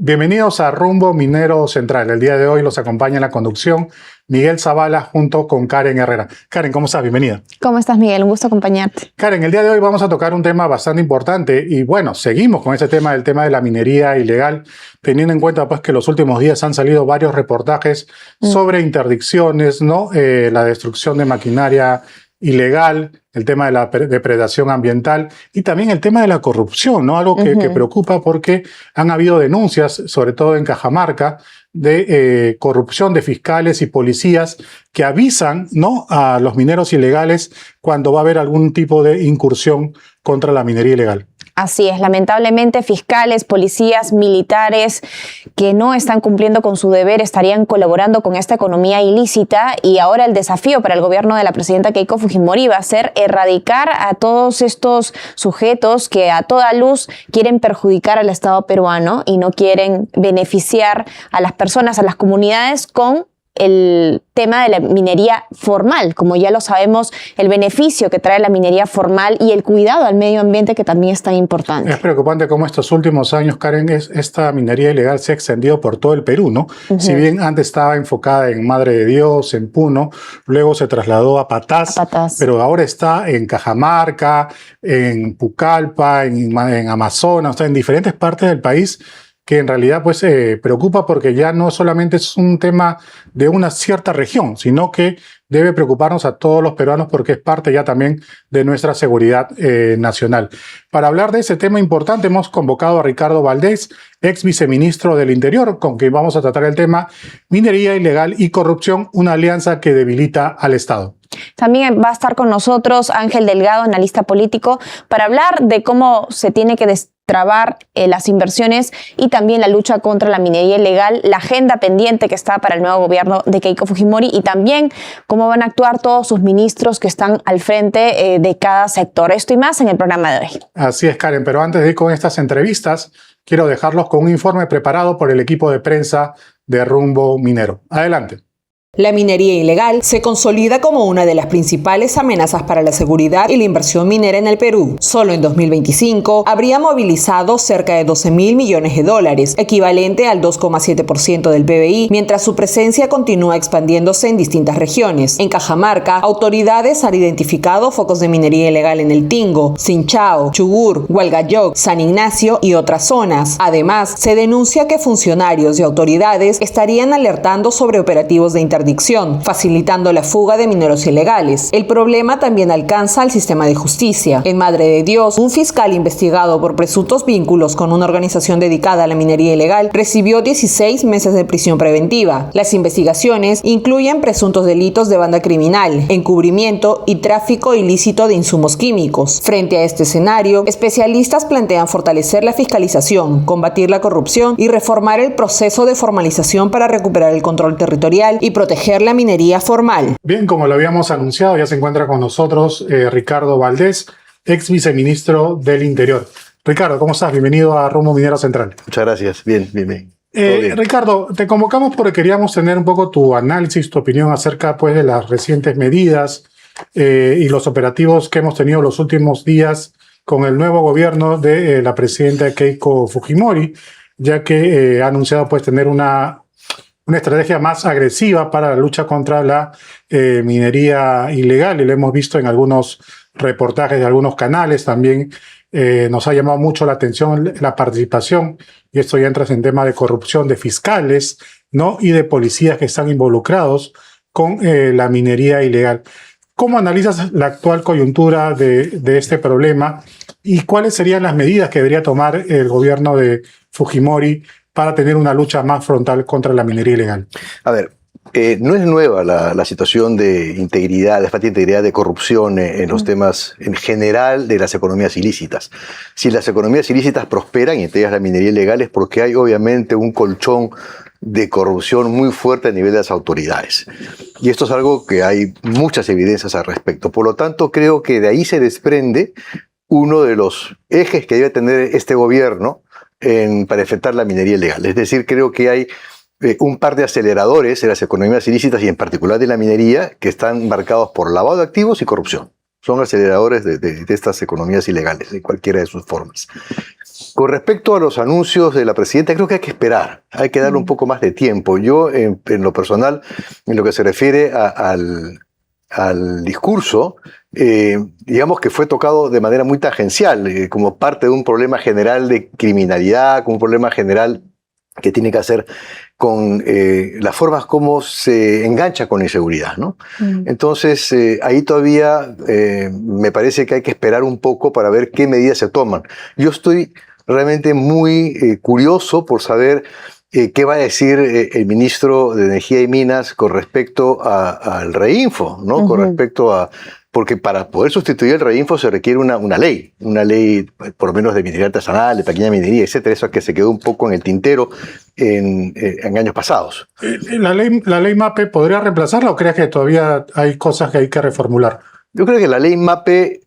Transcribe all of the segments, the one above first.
Bienvenidos a Rumbo Minero Central. El día de hoy los acompaña en la conducción Miguel Zavala junto con Karen Herrera. Karen, ¿cómo estás? Bienvenida. ¿Cómo estás, Miguel? Un gusto acompañarte. Karen, el día de hoy vamos a tocar un tema bastante importante y bueno, seguimos con ese tema, el tema de la minería ilegal, teniendo en cuenta pues que los últimos días han salido varios reportajes sobre interdicciones, ¿no? La destrucción de maquinaria ilegal, el tema de la depredación ambiental y también el tema de la corrupción, ¿no? Algo que preocupa porque han habido denuncias, sobre todo en Cajamarca, de corrupción de fiscales y policías que avisan, ¿no?, a los mineros ilegales cuando va a haber algún tipo de incursión contra la minería ilegal. Así es, lamentablemente fiscales, policías, militares que no están cumpliendo con su deber estarían colaborando con esta economía ilícita y ahora el desafío para el gobierno de la presidenta Keiko Fujimori va a ser erradicar a todos estos sujetos que a toda luz quieren perjudicar al Estado peruano y no quieren beneficiar a las personas, a las comunidades con el tema de la minería formal. Como ya lo sabemos, el beneficio que trae la minería formal y el cuidado al medio ambiente que también es tan importante. Es preocupante cómo estos últimos años, Karen, esta minería ilegal se ha extendido por todo el Perú, ¿no? Si bien antes estaba enfocada en Madre de Dios, en Puno, luego se trasladó a Patás, pero ahora está en Cajamarca, en Pucallpa, en Amazonas, o sea, en diferentes partes del país, que en realidad pues preocupa porque ya no solamente es un tema de una cierta región, sino que debe preocuparnos a todos los peruanos porque es parte ya también de nuestra seguridad nacional. Para hablar de ese tema importante hemos convocado a Ricardo Valdés, ex viceministro del Interior, con quien vamos a tratar el tema minería ilegal y corrupción, una alianza que debilita al Estado. También va a estar con nosotros Ángel Delgado, analista político, para hablar de cómo se tiene que destrabar las inversiones y también la lucha contra la minería ilegal, la agenda pendiente que está para el nuevo gobierno de Keiko Fujimori y también cómo van a actuar todos sus ministros que están al frente de cada sector. Esto y más en el programa de hoy. Así es, Karen, pero antes de ir con estas entrevistas, quiero dejarlos con un informe preparado por el equipo de prensa de Rumbo Minero. Adelante. La minería ilegal se consolida como una de las principales amenazas para la seguridad y la inversión minera en el Perú. Solo en 2025 habría movilizado cerca de 12.000 millones de dólares, equivalente al 2,7% del PBI, mientras su presencia continúa expandiéndose en distintas regiones. En Cajamarca, autoridades han identificado focos de minería ilegal en El Tingo, Sinchao, Chugur, Hualgayoc, San Ignacio y otras zonas. Además, se denuncia que funcionarios y autoridades estarían alertando sobre operativos de interdicción, facilitando la fuga de mineros ilegales. El problema también alcanza al sistema de justicia. En Madre de Dios, un fiscal investigado por presuntos vínculos con una organización dedicada a la minería ilegal recibió 16 meses de prisión preventiva. Las investigaciones incluyen presuntos delitos de banda criminal, encubrimiento y tráfico ilícito de insumos químicos. Frente a este escenario, especialistas plantean fortalecer la fiscalización, combatir la corrupción y reformar el proceso de formalización para recuperar el control territorial y proteger la minería formal. Bien, como lo habíamos anunciado, ya se encuentra con nosotros Ricardo Valdés, ex viceministro del Interior. Ricardo, ¿cómo estás? Bienvenido a Rumbo Minero Central. Muchas gracias. Bien. Ricardo, te convocamos porque queríamos tener un poco tu análisis, tu opinión acerca pues, de las recientes medidas y los operativos que hemos tenido los últimos días con el nuevo gobierno de la presidenta Keiko Fujimori, ya que ha anunciado pues, tener una estrategia más agresiva para la lucha contra la minería ilegal, y lo hemos visto en algunos reportajes de algunos canales. También nos ha llamado mucho la atención la participación, y esto ya entra en tema de corrupción de fiscales, ¿no?, y de policías que están involucrados con la minería ilegal. ¿Cómo analizas la actual coyuntura de este problema y cuáles serían las medidas que debería tomar el gobierno de Fujimori para tener una lucha más frontal contra la minería ilegal? A ver, no es nueva la situación de integridad, de falta de integridad, de corrupción en los temas en general de las economías ilícitas. Si las economías ilícitas prosperan, y entre ellas la minería ilegal, es porque hay obviamente un colchón de corrupción muy fuerte a nivel de las autoridades. Y esto es algo que hay muchas evidencias al respecto. Por lo tanto, creo que de ahí se desprende uno de los ejes que debe tener este gobierno para enfrentar la minería ilegal. Es decir, creo que hay un par de aceleradores en las economías ilícitas y en particular de la minería que están marcados por lavado de activos y corrupción. Son aceleradores de estas economías ilegales, en cualquiera de sus formas. Con respecto a los anuncios de la presidenta, creo que hay que esperar, hay que darle un poco más de tiempo. Yo, en lo personal, en lo que se refiere al discurso, digamos que fue tocado de manera muy tangencial, como parte de un problema general de criminalidad, como un problema general que tiene que hacer con las formas como se engancha con la inseguridad, ¿no? Entonces, ahí todavía me parece que hay que esperar un poco para ver qué medidas se toman. Yo estoy realmente muy curioso por saber qué va a decir el ministro de Energía y Minas con respecto al Reinfo, ¿no? Con respecto a... Porque para poder sustituir el Reinfo se requiere una ley por lo menos de minería artesanal, de pequeña minería, etcétera. Eso es que se quedó un poco en el tintero en años pasados. ¿La ley MAPE podría reemplazarla o crees que todavía hay cosas que hay que reformular? Yo creo que la ley MAPE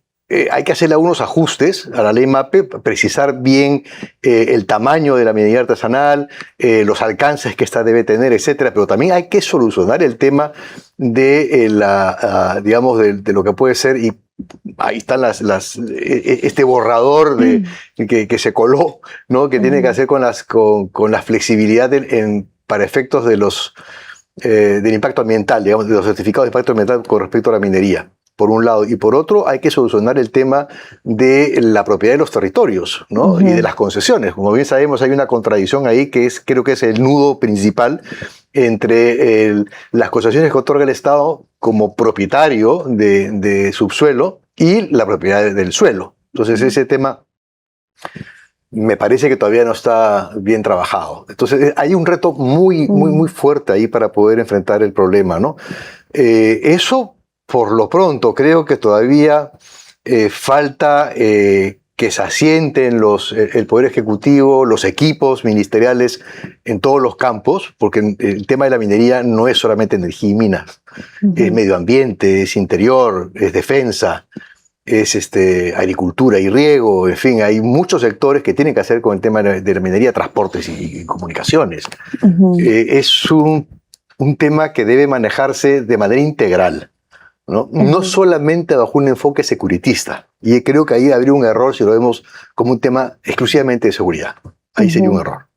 hay que hacerle algunos ajustes a la ley MAPE, precisar bien el tamaño de la minería artesanal, los alcances que esta debe tener, etcétera, pero también hay que solucionar el tema de digamos, de lo que puede ser, y ahí están este borrador que se coló, ¿no? Que tiene que hacer con la flexibilidad para efectos de del impacto ambiental, digamos, de los certificados de impacto ambiental con respecto a la minería, por un lado, y por otro hay que solucionar el tema de la propiedad de los territorios, ¿no? Y de las concesiones. Como bien sabemos, hay una contradicción ahí que creo que es el nudo principal entre las concesiones que otorga el Estado como propietario de subsuelo y la propiedad del suelo. Entonces ese tema me parece que todavía no está bien trabajado. Entonces hay un reto muy fuerte ahí para poder enfrentar el problema, ¿no? Eso, por lo pronto, creo que todavía falta que se asienten el Poder Ejecutivo, los equipos ministeriales en todos los campos, porque el tema de la minería no es solamente energía y minas, es medio ambiente, es interior, es defensa, es agricultura y riego, en fin, hay muchos sectores que tienen que hacer con el tema de la minería, transportes y comunicaciones. Es un tema que debe manejarse de manera integral, ¿no? No solamente bajo un enfoque securitista. Y creo que ahí habría un error si lo vemos como un tema exclusivamente de seguridad. Ahí sería un error.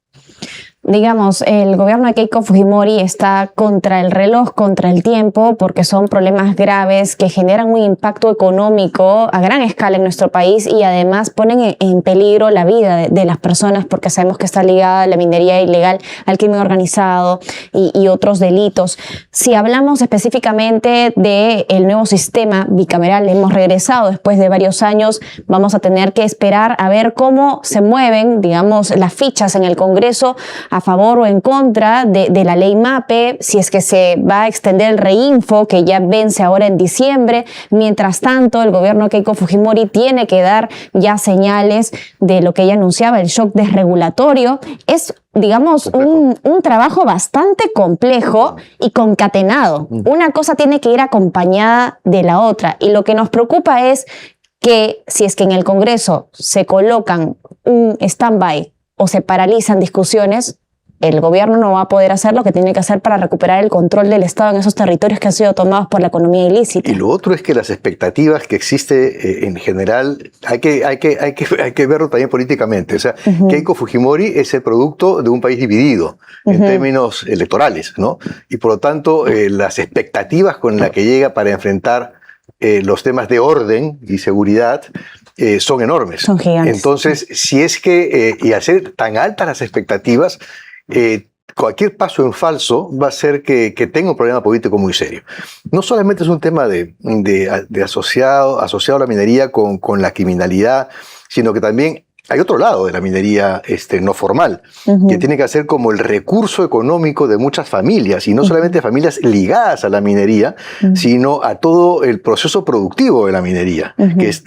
Digamos, el gobierno de Keiko Fujimori está contra el reloj, contra el tiempo, porque son problemas graves que generan un impacto económico a gran escala en nuestro país y además ponen en peligro la vida de las personas, porque sabemos que está ligada la minería ilegal al crimen organizado y otros delitos. Si hablamos específicamente del nuevo sistema bicameral, hemos regresado después de varios años, vamos a tener que esperar a ver cómo se mueven, digamos, las fichas en el Congreso a favor o en contra de la ley MAPE, si es que se va a extender el Reinfo, que ya vence ahora en diciembre. Mientras tanto, el gobierno de Keiko Fujimori tiene que dar ya señales de lo que ella anunciaba, el shock desregulatorio. Es, digamos, un trabajo bastante complejo y concatenado. Una cosa tiene que ir acompañada de la otra. Y lo que nos preocupa es que si es que en el Congreso se colocan un stand-by o se paralizan discusiones, el gobierno no va a poder hacer lo que tiene que hacer para recuperar el control del Estado en esos territorios que han sido tomados por la economía ilícita. Y lo otro es que las expectativas que existe en general, hay que verlo también políticamente. O sea, Keiko Fujimori es el producto de un país dividido en términos electorales, ¿no? Y por lo tanto, las expectativas con las que llega para enfrentar los temas de orden y seguridad son enormes. Son gigantes. Entonces, si es que, y al ser tan altas las expectativas, cualquier paso en falso va a hacer que tenga un problema político muy serio. No solamente es un tema de asociado a la minería con la criminalidad, sino que también hay otro lado de la minería no formal, que tiene que hacer como el recurso económico de muchas familias, y no solamente familias ligadas a la minería, sino a todo el proceso productivo de la minería,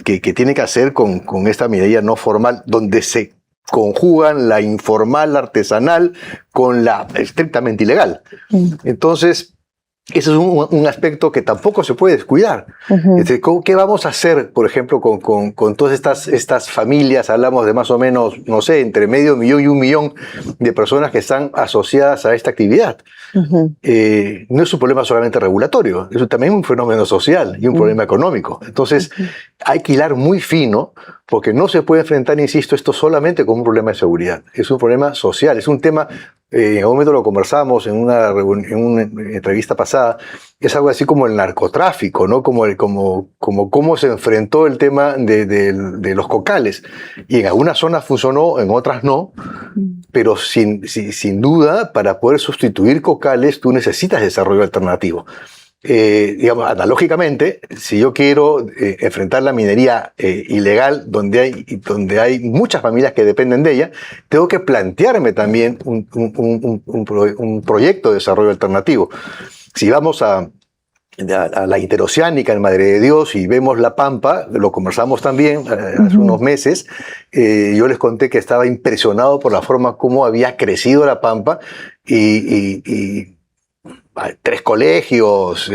que tiene que hacer con esta minería no formal, donde se conjugan la informal, la artesanal, con la estrictamente ilegal. Entonces, ese es un aspecto que tampoco se puede descuidar. ¿Qué vamos a hacer, por ejemplo, con todas estas familias? Hablamos de más o menos, no sé, entre 500.000 y 1 millón de personas que están asociadas a esta actividad. No es un problema solamente regulatorio, es también un fenómeno social y un problema económico. Entonces, hay que hilar muy fino, porque no se puede enfrentar, insisto, esto solamente como un problema de seguridad. Es un problema social, es un tema, en algún momento lo conversamos en una entrevista pasada, es algo así como el narcotráfico, ¿no? Como cómo se enfrentó el tema de los cocales. Y en algunas zonas funcionó, en otras no, pero sin duda, para poder sustituir cocales, tú necesitas desarrollo alternativo. Digamos, analógicamente, si yo quiero enfrentar la minería ilegal, donde hay muchas familias que dependen de ella, tengo que plantearme también un proyecto de desarrollo alternativo. Si vamos a la interoceánica, en Madre de Dios, y vemos La Pampa, lo conversamos también hace unos meses, yo les conté que estaba impresionado por la forma como había crecido La Pampa, y hay 3 colegios,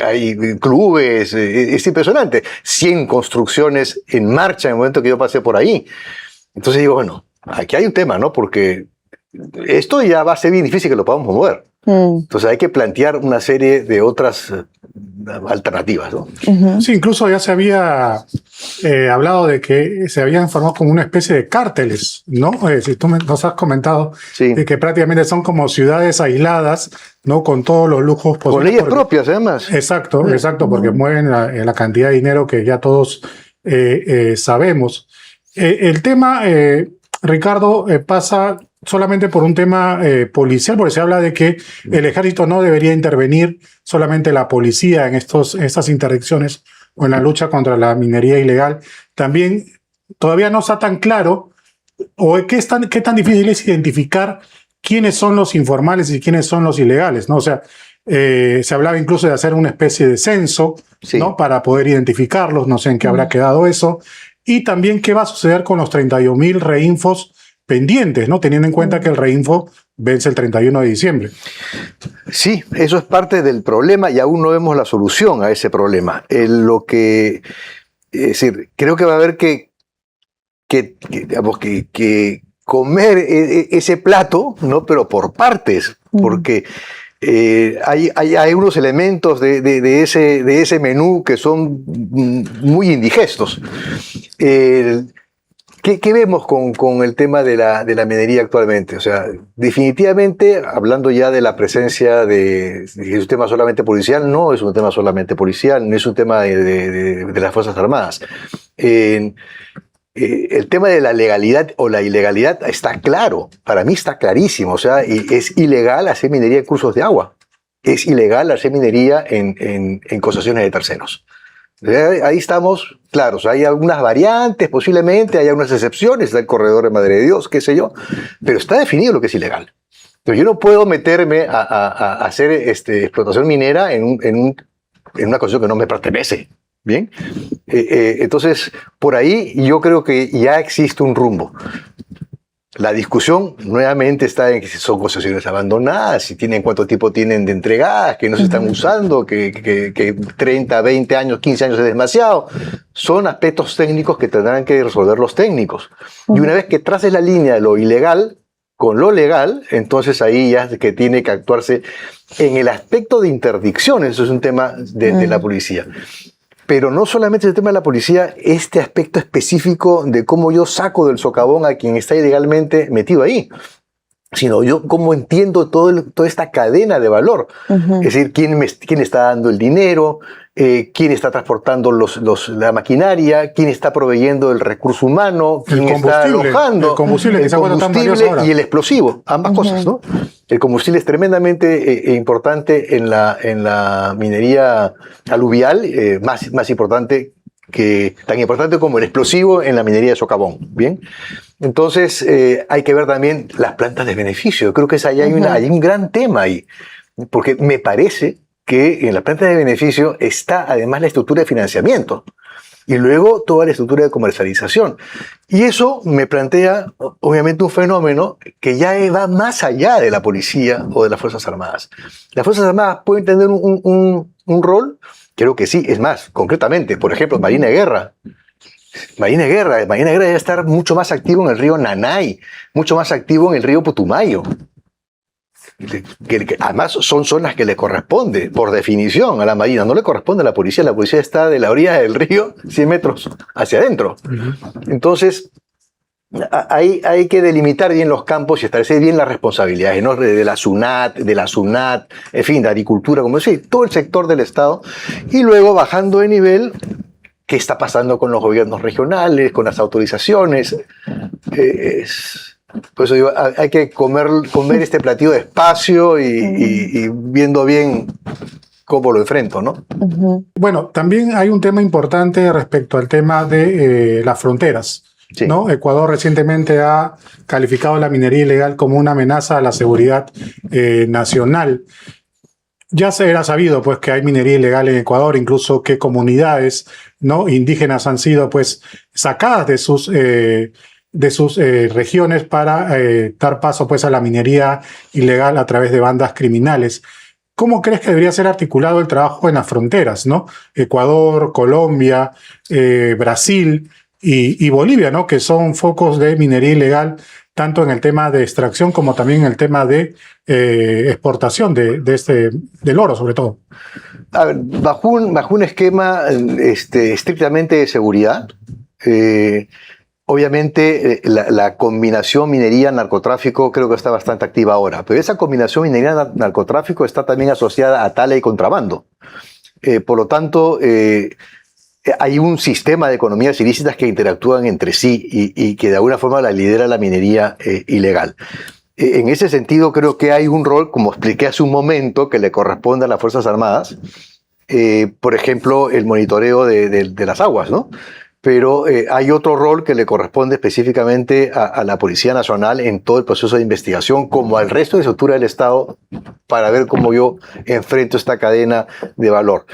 hay clubes, es impresionante. 100 construcciones en marcha en el momento que yo pasé por ahí. Entonces digo, bueno, aquí hay un tema, ¿no? Porque esto ya va a ser bien difícil que lo podamos mover. Entonces hay que plantear una serie de otras alternativas, ¿no? Sí, incluso ya se había hablado de que se habían formado como una especie de cárteles, ¿no? Si tú nos has comentado, Sí. de que prácticamente son como ciudades aisladas, ¿no? Con todos los lujos posibles. Con leyes propias, además. Exacto, porque mueven la cantidad de dinero que ya todos sabemos. El tema, Ricardo, pasa solamente por un tema policial, porque se habla de que el ejército no debería intervenir, solamente la policía en estas interdicciones o en la lucha contra la minería ilegal. También todavía no está tan claro, o qué tan difícil es identificar quiénes son los informales y quiénes son los ilegales, ¿no? O sea, se hablaba incluso de hacer una especie de censo, Sí. ¿no? Para poder identificarlos, no sé en qué habrá quedado eso. Y también qué va a suceder con los 31.000 reinfos pendientes, ¿no? Teniendo en cuenta que el reinfo vence el 31 de diciembre. Sí, eso es parte del problema y aún no vemos la solución a ese problema. Es decir, creo que va a haber que comer ese plato, ¿no? Pero por partes, porque hay unos elementos de ese menú que son muy indigestos. ¿Qué vemos con el tema de la minería actualmente? O sea, definitivamente, hablando ya de la presencia es un tema solamente policial, no es un tema solamente policial, no es un tema de las Fuerzas Armadas. El tema de la legalidad o la ilegalidad está claro, para mí está clarísimo. O sea, es ilegal hacer minería en cursos de agua, es ilegal hacer minería en concesiones de terceros. Ahí estamos claros, hay algunas variantes posiblemente, hay algunas excepciones, está el corredor de Madre de Dios, qué sé yo, pero está definido lo que es ilegal. Entonces yo no puedo meterme a hacer explotación minera en una concesión que no me pertenece, ¿bien? Entonces, por ahí yo creo que ya existe un rumbo. La discusión nuevamente está en que si son concesiones abandonadas, si tienen cuánto tiempo tienen de entregadas, que no se están usando, que 30, 20 años, 15 años es demasiado. Son aspectos técnicos que tendrán que resolver los técnicos. Y una vez que traces la línea de lo ilegal con lo legal, entonces ahí ya es que tiene que actuarse en el aspecto de interdicción. Eso es un tema de la policía. Pero no solamente el tema de la policía, este aspecto específico de cómo yo saco del socavón a quien está ilegalmente metido ahí, sino yo cómo entiendo toda esta cadena de valor. Es decir, quién está dando el dinero, quién está transportando la maquinaria, quién está proveyendo el recurso humano, quién está alojando el combustible y el explosivo, ambas cosas, ¿no? El combustible es tremendamente importante en la minería aluvial, más importante tan importante como el explosivo en la minería de socavón, ¿bien? Entonces hay que ver también las plantas de beneficio. Creo que hay un gran tema ahí, porque me parece que en la planta de beneficio está además la estructura de financiamiento. y luego toda la estructura de comercialización. Y eso me plantea, obviamente, un fenómeno que ya va más allá de la policía o de las Fuerzas Armadas. Las Fuerzas Armadas pueden tener un rol, creo que sí, es más, concretamente, por ejemplo, Marina de Guerra. Marina de Guerra debe estar mucho más activo en el río Nanay, mucho más activo en el río Putumayo. Que además son zonas que le corresponde, por definición, a la Marina. No le corresponde a la policía está de la orilla del río 100 metros hacia adentro. Entonces, hay que delimitar bien los campos y establecer bien las responsabilidades, ¿no? De la SUNAT, en fin, de agricultura, como decía, todo el sector del Estado, y luego bajando de nivel, ¿qué está pasando con los gobiernos regionales, con las autorizaciones? Por eso digo, hay que comer este platillo despacio y viendo bien cómo lo enfrento, ¿no? Bueno, también hay un tema importante respecto al tema de las fronteras. Sí. ¿No? Ecuador recientemente ha calificado la minería ilegal como una amenaza a la seguridad nacional. Ya se era sabido pues, que hay minería ilegal en Ecuador, incluso que comunidades, ¿no? indígenas han sido pues, sacadas de sus regiones para dar paso pues, a la minería ilegal a través de bandas criminales. ¿Cómo crees que debería ser articulado el trabajo en las fronteras, ¿no? Ecuador, Colombia, Brasil y Bolivia, ¿no? Que son focos de minería ilegal, tanto en el tema de extracción como también en el tema de exportación del oro, sobre todo. A ver, bajo un esquema estrictamente de seguridad, obviamente la combinación minería-narcotráfico creo que está bastante activa ahora, pero esa combinación minería-narcotráfico está también asociada a tala y contrabando. Por lo tanto, hay un sistema de economías ilícitas que interactúan entre sí y que de alguna forma la lidera la minería ilegal. En ese sentido, creo que hay un rol, como expliqué hace un momento, que le corresponde a las Fuerzas Armadas. Por ejemplo, el monitoreo de las aguas, ¿no? Pero hay otro rol que le corresponde específicamente a la Policía Nacional en todo el proceso de investigación, como al resto de estructura del Estado, para ver cómo yo enfrento esta cadena de valor.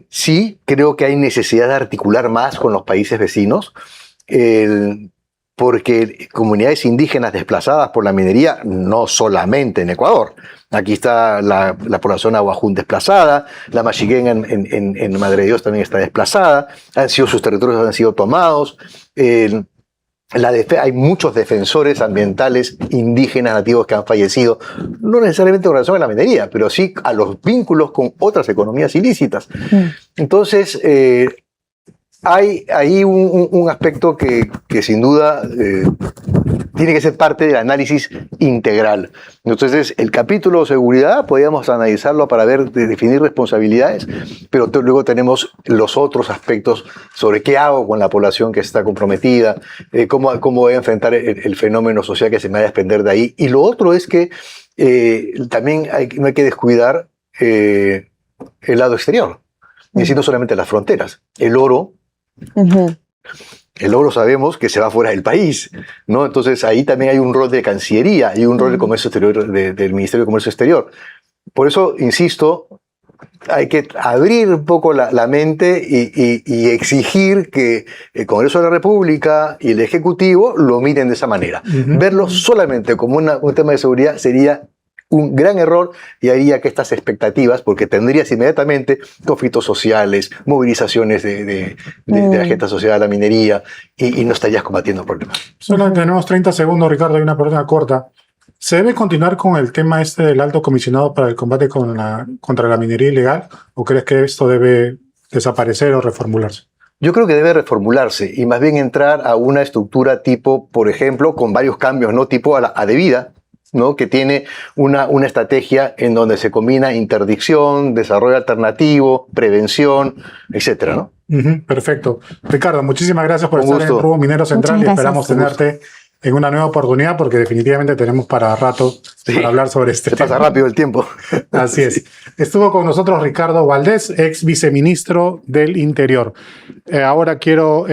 Sí, creo que hay necesidad de articular más con los países vecinos, porque comunidades indígenas desplazadas por la minería, no solamente en Ecuador. Aquí está la población aguajún desplazada, la Mashiguén en Madre de Dios también está desplazada, sus territorios han sido tomados. Hay muchos defensores ambientales indígenas nativos que han fallecido, no necesariamente en relación a la minería, pero sí a los vínculos con otras economías ilícitas. Entonces, hay ahí un aspecto que sin duda tiene que ser parte del análisis integral. Entonces, el capítulo de seguridad podríamos analizarlo para definir responsabilidades, pero luego tenemos los otros aspectos sobre qué hago con la población que está comprometida, cómo voy a enfrentar el fenómeno social que se me va a desprender de ahí. Y lo otro es que también no hay que descuidar el lado exterior, es decir, no solamente las fronteras. El oro sabemos que se va fuera del país, ¿no? Entonces ahí también hay un rol de Cancillería, hay un rol de comercio exterior, del Ministerio de Comercio Exterior. Por eso, insisto, hay que abrir un poco la mente y exigir que el Congreso de la República y el Ejecutivo lo miren de esa manera. Verlo solamente como un tema de seguridad sería un gran error y haría que estas expectativas, porque tendrías inmediatamente conflictos sociales, movilizaciones de la gente asociada a la minería y no estarías combatiendo problemas. Solo tenemos 30 segundos, Ricardo, hay una pregunta corta. ¿Se debe continuar con el tema del alto comisionado para el combate contra la minería ilegal o crees que esto debe desaparecer o reformularse? Yo creo que debe reformularse y más bien entrar a una estructura tipo, por ejemplo, con varios cambios, ¿no? Tipo a Adevida, ¿no? Que tiene una estrategia en donde se combina interdicción, desarrollo alternativo, prevención, etcétera, ¿no? Perfecto. Ricardo, muchísimas gracias por Un estar en gusto. Rumbo Minero Central y esperamos tenerte en una nueva oportunidad porque definitivamente tenemos para rato para hablar sobre este tema. Se pasa rápido el tiempo. Así es. Estuvo con nosotros Ricardo Valdés, ex viceministro del Interior. Ahora quiero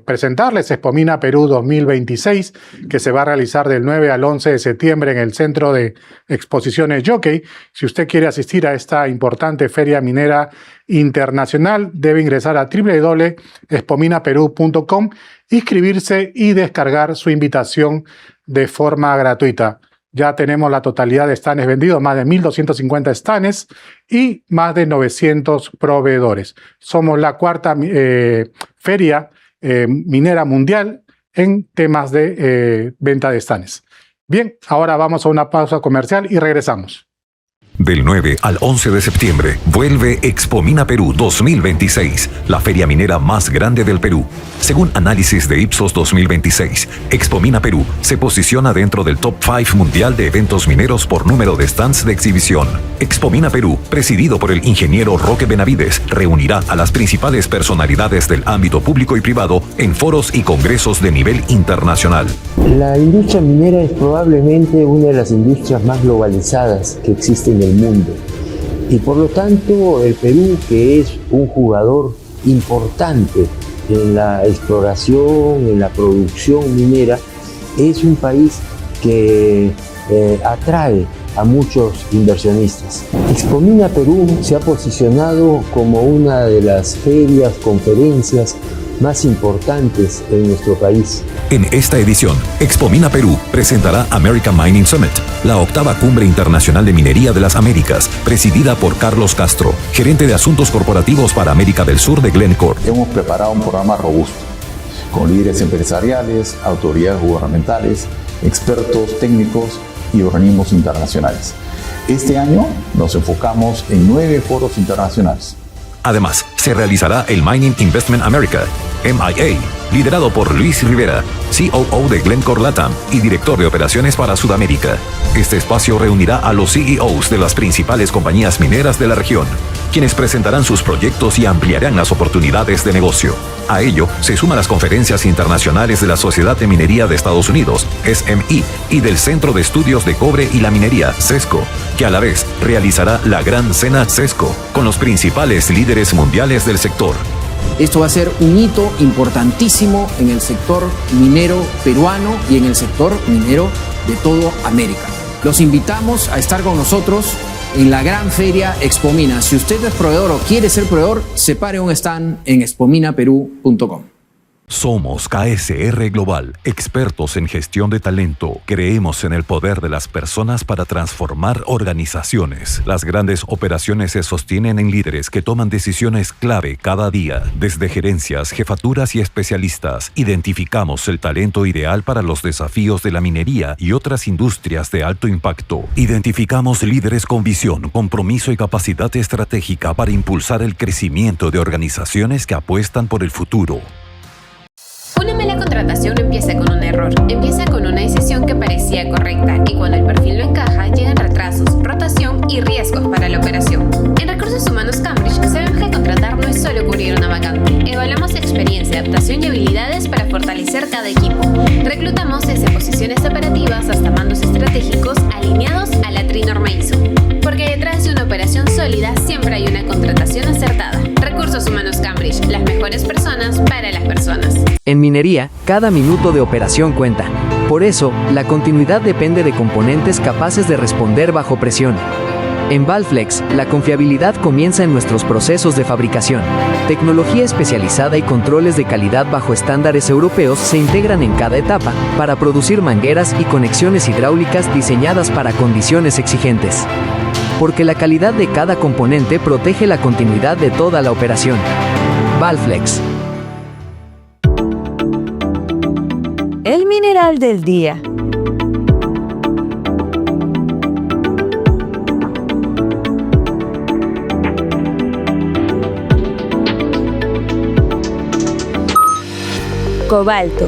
presentarles Expomina Perú 2026, que se va a realizar del 9 al 11 de septiembre en el Centro de Exposiciones Jockey. Si usted quiere asistir a esta importante feria minera internacional, debe ingresar a www.expominaperú.com, inscribirse y descargar su invitación de forma gratuita. Ya tenemos la totalidad de stands vendidos, más de 1.250 stands y más de 900 proveedores. Somos la cuarta feria minera mundial en temas de venta de stands. Bien, ahora vamos a una pausa comercial y regresamos. Del 9 al 11 de septiembre, vuelve Expomina Perú 2026, la feria minera más grande del Perú. Según análisis de Ipsos 2026, Expomina Perú se posiciona dentro del top 5 mundial de eventos mineros por número de stands de exhibición. Expomina Perú, presidido por el ingeniero Roque Benavides, reunirá a las principales personalidades del ámbito público y privado en foros y congresos de nivel internacional. La industria minera es probablemente una de las industrias más globalizadas que existen en el mundo, y por lo tanto el Perú, que es un jugador importante en la exploración, en la producción minera, es un país que atrae a muchos inversionistas. Expomina Perú se ha posicionado como una de las ferias, conferencias más importantes en nuestro país. En esta edición, Expomina Perú presentará American Mining Summit, la octava cumbre internacional de minería de las Américas, presidida por Carlos Castro, gerente de asuntos corporativos para América del Sur de Glencore. Hemos preparado un programa robusto, con líderes empresariales, autoridades gubernamentales, expertos técnicos y organismos internacionales. Este año nos enfocamos en 9 foros internacionales. Además, se realizará el Mining Investment America, MIA, liderado por Luis Rivera, COO de Glencore LATAM y director de operaciones para Sudamérica. Este espacio reunirá a los CEOs de las principales compañías mineras de la región, quienes presentarán sus proyectos y ampliarán las oportunidades de negocio. A ello se suman las conferencias internacionales de la Sociedad de Minería de Estados Unidos, SMI, y del Centro de Estudios de Cobre y la Minería, CESCO, que a la vez realizará la Gran Cena CESCO con los principales líderes mundiales del sector. Esto va a ser un hito importantísimo en el sector minero peruano y en el sector minero de toda América. Los invitamos a estar con nosotros en la gran feria Expomina. Si usted es proveedor o quiere ser proveedor, separe un stand en expominaperú.com. Somos KSR Global, expertos en gestión de talento. Creemos en el poder de las personas para transformar organizaciones. Las grandes operaciones se sostienen en líderes que toman decisiones clave cada día. Desde gerencias, jefaturas y especialistas, identificamos el talento ideal para los desafíos de la minería y otras industrias de alto impacto. Identificamos líderes con visión, compromiso y capacidad estratégica para impulsar el crecimiento de organizaciones que apuestan por el futuro. Una mala contratación no empieza con un error, empieza con una decisión que parecía correcta y cuando el perfil no encaja llegan retrasos, rotación y riesgos para la operación. En Recursos Humanos Cambridge sabemos que contratar no es solo cubrir una vacante. Evaluamos experiencia, adaptación y habilidades para fortalecer cada equipo. Reclutamos desde posiciones operativas hasta mandos estratégicos alineados a la Trinorma ISO. Porque detrás de una operación sólida siempre hay una contratación acertada. Recursos Humanos Cambridge, las mejores personas para las personas. En minería, cada minuto de operación cuenta. Por eso, la continuidad depende de componentes capaces de responder bajo presión. En Valflex, la confiabilidad comienza en nuestros procesos de fabricación. Tecnología especializada y controles de calidad bajo estándares europeos se integran en cada etapa para producir mangueras y conexiones hidráulicas diseñadas para condiciones exigentes. Porque la calidad de cada componente protege la continuidad de toda la operación. Valflex. El mineral del día. Cobalto.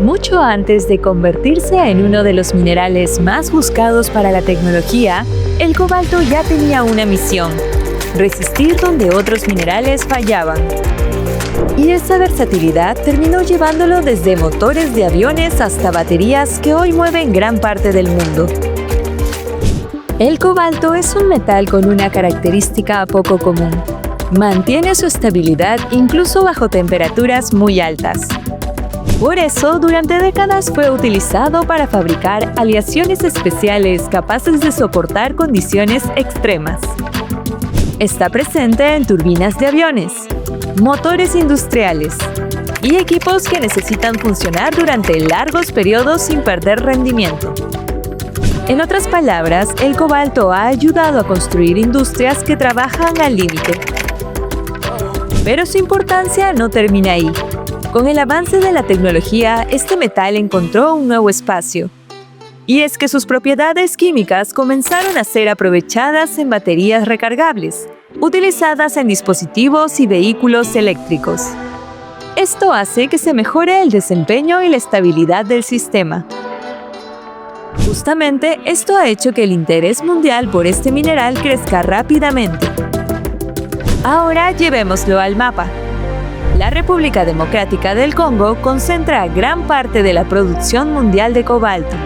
Mucho antes de convertirse en uno de los minerales más buscados para la tecnología, el cobalto ya tenía una misión: resistir donde otros minerales fallaban. Y esa versatilidad terminó llevándolo desde motores de aviones hasta baterías que hoy mueven gran parte del mundo. El cobalto es un metal con una característica poco común. Mantiene su estabilidad incluso bajo temperaturas muy altas. Por eso, durante décadas fue utilizado para fabricar aleaciones especiales capaces de soportar condiciones extremas. Está presente en turbinas de aviones, motores industriales y equipos que necesitan funcionar durante largos periodos sin perder rendimiento. En otras palabras, el cobalto ha ayudado a construir industrias que trabajan al límite. Pero su importancia no termina ahí. Con el avance de la tecnología, este metal encontró un nuevo espacio. Y es que sus propiedades químicas comenzaron a ser aprovechadas en baterías recargables, utilizadas en dispositivos y vehículos eléctricos. Esto hace que se mejore el desempeño y la estabilidad del sistema. Justamente, esto ha hecho que el interés mundial por este mineral crezca rápidamente. Ahora llevémoslo al mapa. La República Democrática del Congo concentra gran parte de la producción mundial de cobalto.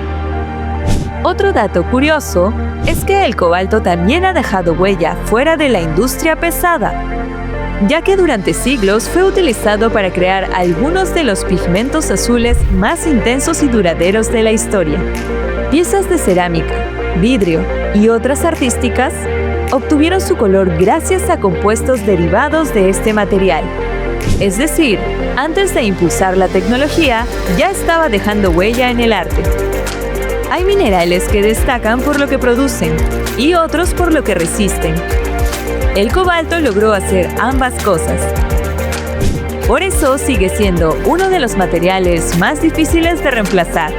Otro dato curioso es que el cobalto también ha dejado huella fuera de la industria pesada, ya que durante siglos fue utilizado para crear algunos de los pigmentos azules más intensos y duraderos de la historia. Piezas de cerámica, vidrio y otras artísticas obtuvieron su color gracias a compuestos derivados de este material. Es decir, antes de impulsar la tecnología, ya estaba dejando huella en el arte. Hay minerales que destacan por lo que producen y otros por lo que resisten. El cobalto logró hacer ambas cosas. Por eso sigue siendo uno de los materiales más difíciles de reemplazar.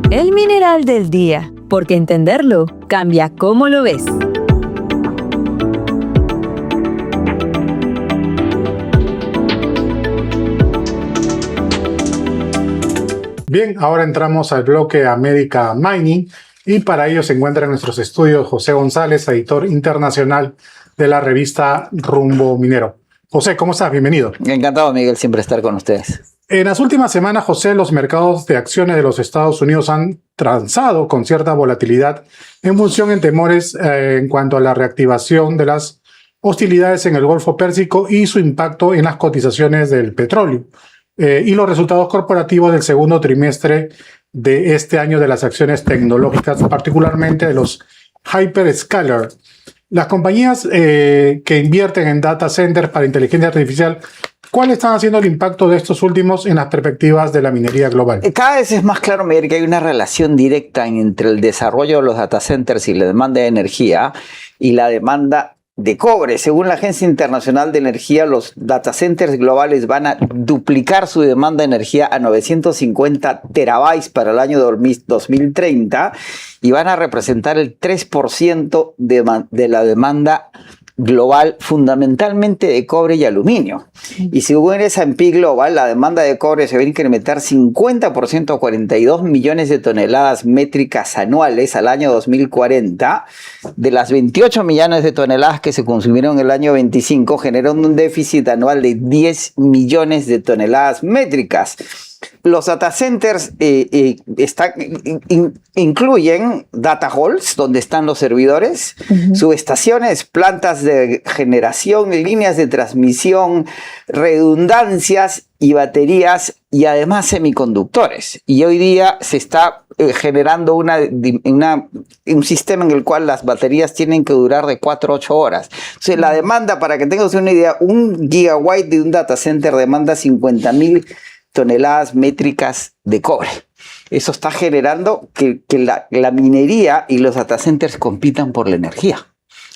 El mineral del día, porque entenderlo cambia cómo lo ves. Bien, ahora entramos al bloque América Mining y para ello se encuentra en nuestros estudios José González, editor internacional de la revista Rumbo Minero. José, ¿cómo estás? Bienvenido. Encantado, Miguel, siempre estar con ustedes. En las últimas semanas, José, los mercados de acciones de los Estados Unidos han transado con cierta volatilidad en función de temores en cuanto a la reactivación de las hostilidades en el Golfo Pérsico y su impacto en las cotizaciones del petróleo y los resultados corporativos del segundo trimestre de este año de las acciones tecnológicas, particularmente de los hyperscaler. Las compañías que invierten en data centers para inteligencia artificial, ¿cuál están haciendo el impacto de estos últimos en las perspectivas de la minería global? Cada vez es más claro, Miguel, que hay una relación directa entre el desarrollo de los data centers y la demanda de energía y la demanda de cobre. Según la Agencia Internacional de Energía, los data centers globales van a duplicar su demanda de energía a 950 terabytes para el año 2030 y van a representar el 3% de la demanda global, fundamentalmente de cobre y aluminio. Y según el S&P Global, la demanda de cobre se va a incrementar 50% a 42 millones de toneladas métricas anuales al año 2040. De las 28 millones de toneladas que se consumieron en el año 25, generando un déficit anual de 10 millones de toneladas métricas. Los data centers incluyen data halls, donde están los servidores, subestaciones, plantas de generación, líneas de transmisión, redundancias y baterías, y además semiconductores. Y hoy día se está generando un sistema en el cual las baterías tienen que durar de 4 a 8 horas. Entonces, la demanda, para que tengas una idea, 1 gigawatt de un data center demanda 50.000 toneladas métricas de cobre. Eso está generando que la minería y los data centers compitan por la energía.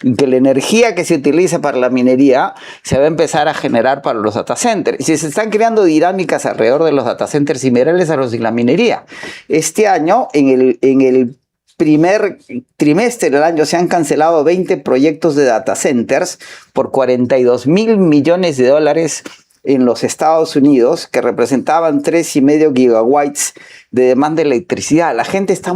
Y que la energía que se utiliza para la minería se va a empezar a generar para los data centers. Y se están creando dinámicas alrededor de los data centers similares a los de la minería. Este año, en el primer trimestre del año, se han cancelado 20 proyectos de data centers por $42.000 millones en los Estados Unidos, que representaban 3,5 gigawatts de demanda de electricidad. La gente está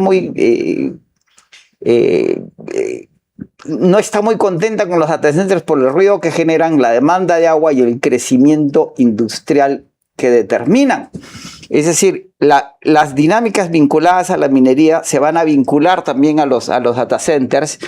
no está muy contenta con los data centers por el ruido que generan, la demanda de agua y el crecimiento industrial que determinan. Es decir, las dinámicas vinculadas a la minería se van a vincular también a los data centers.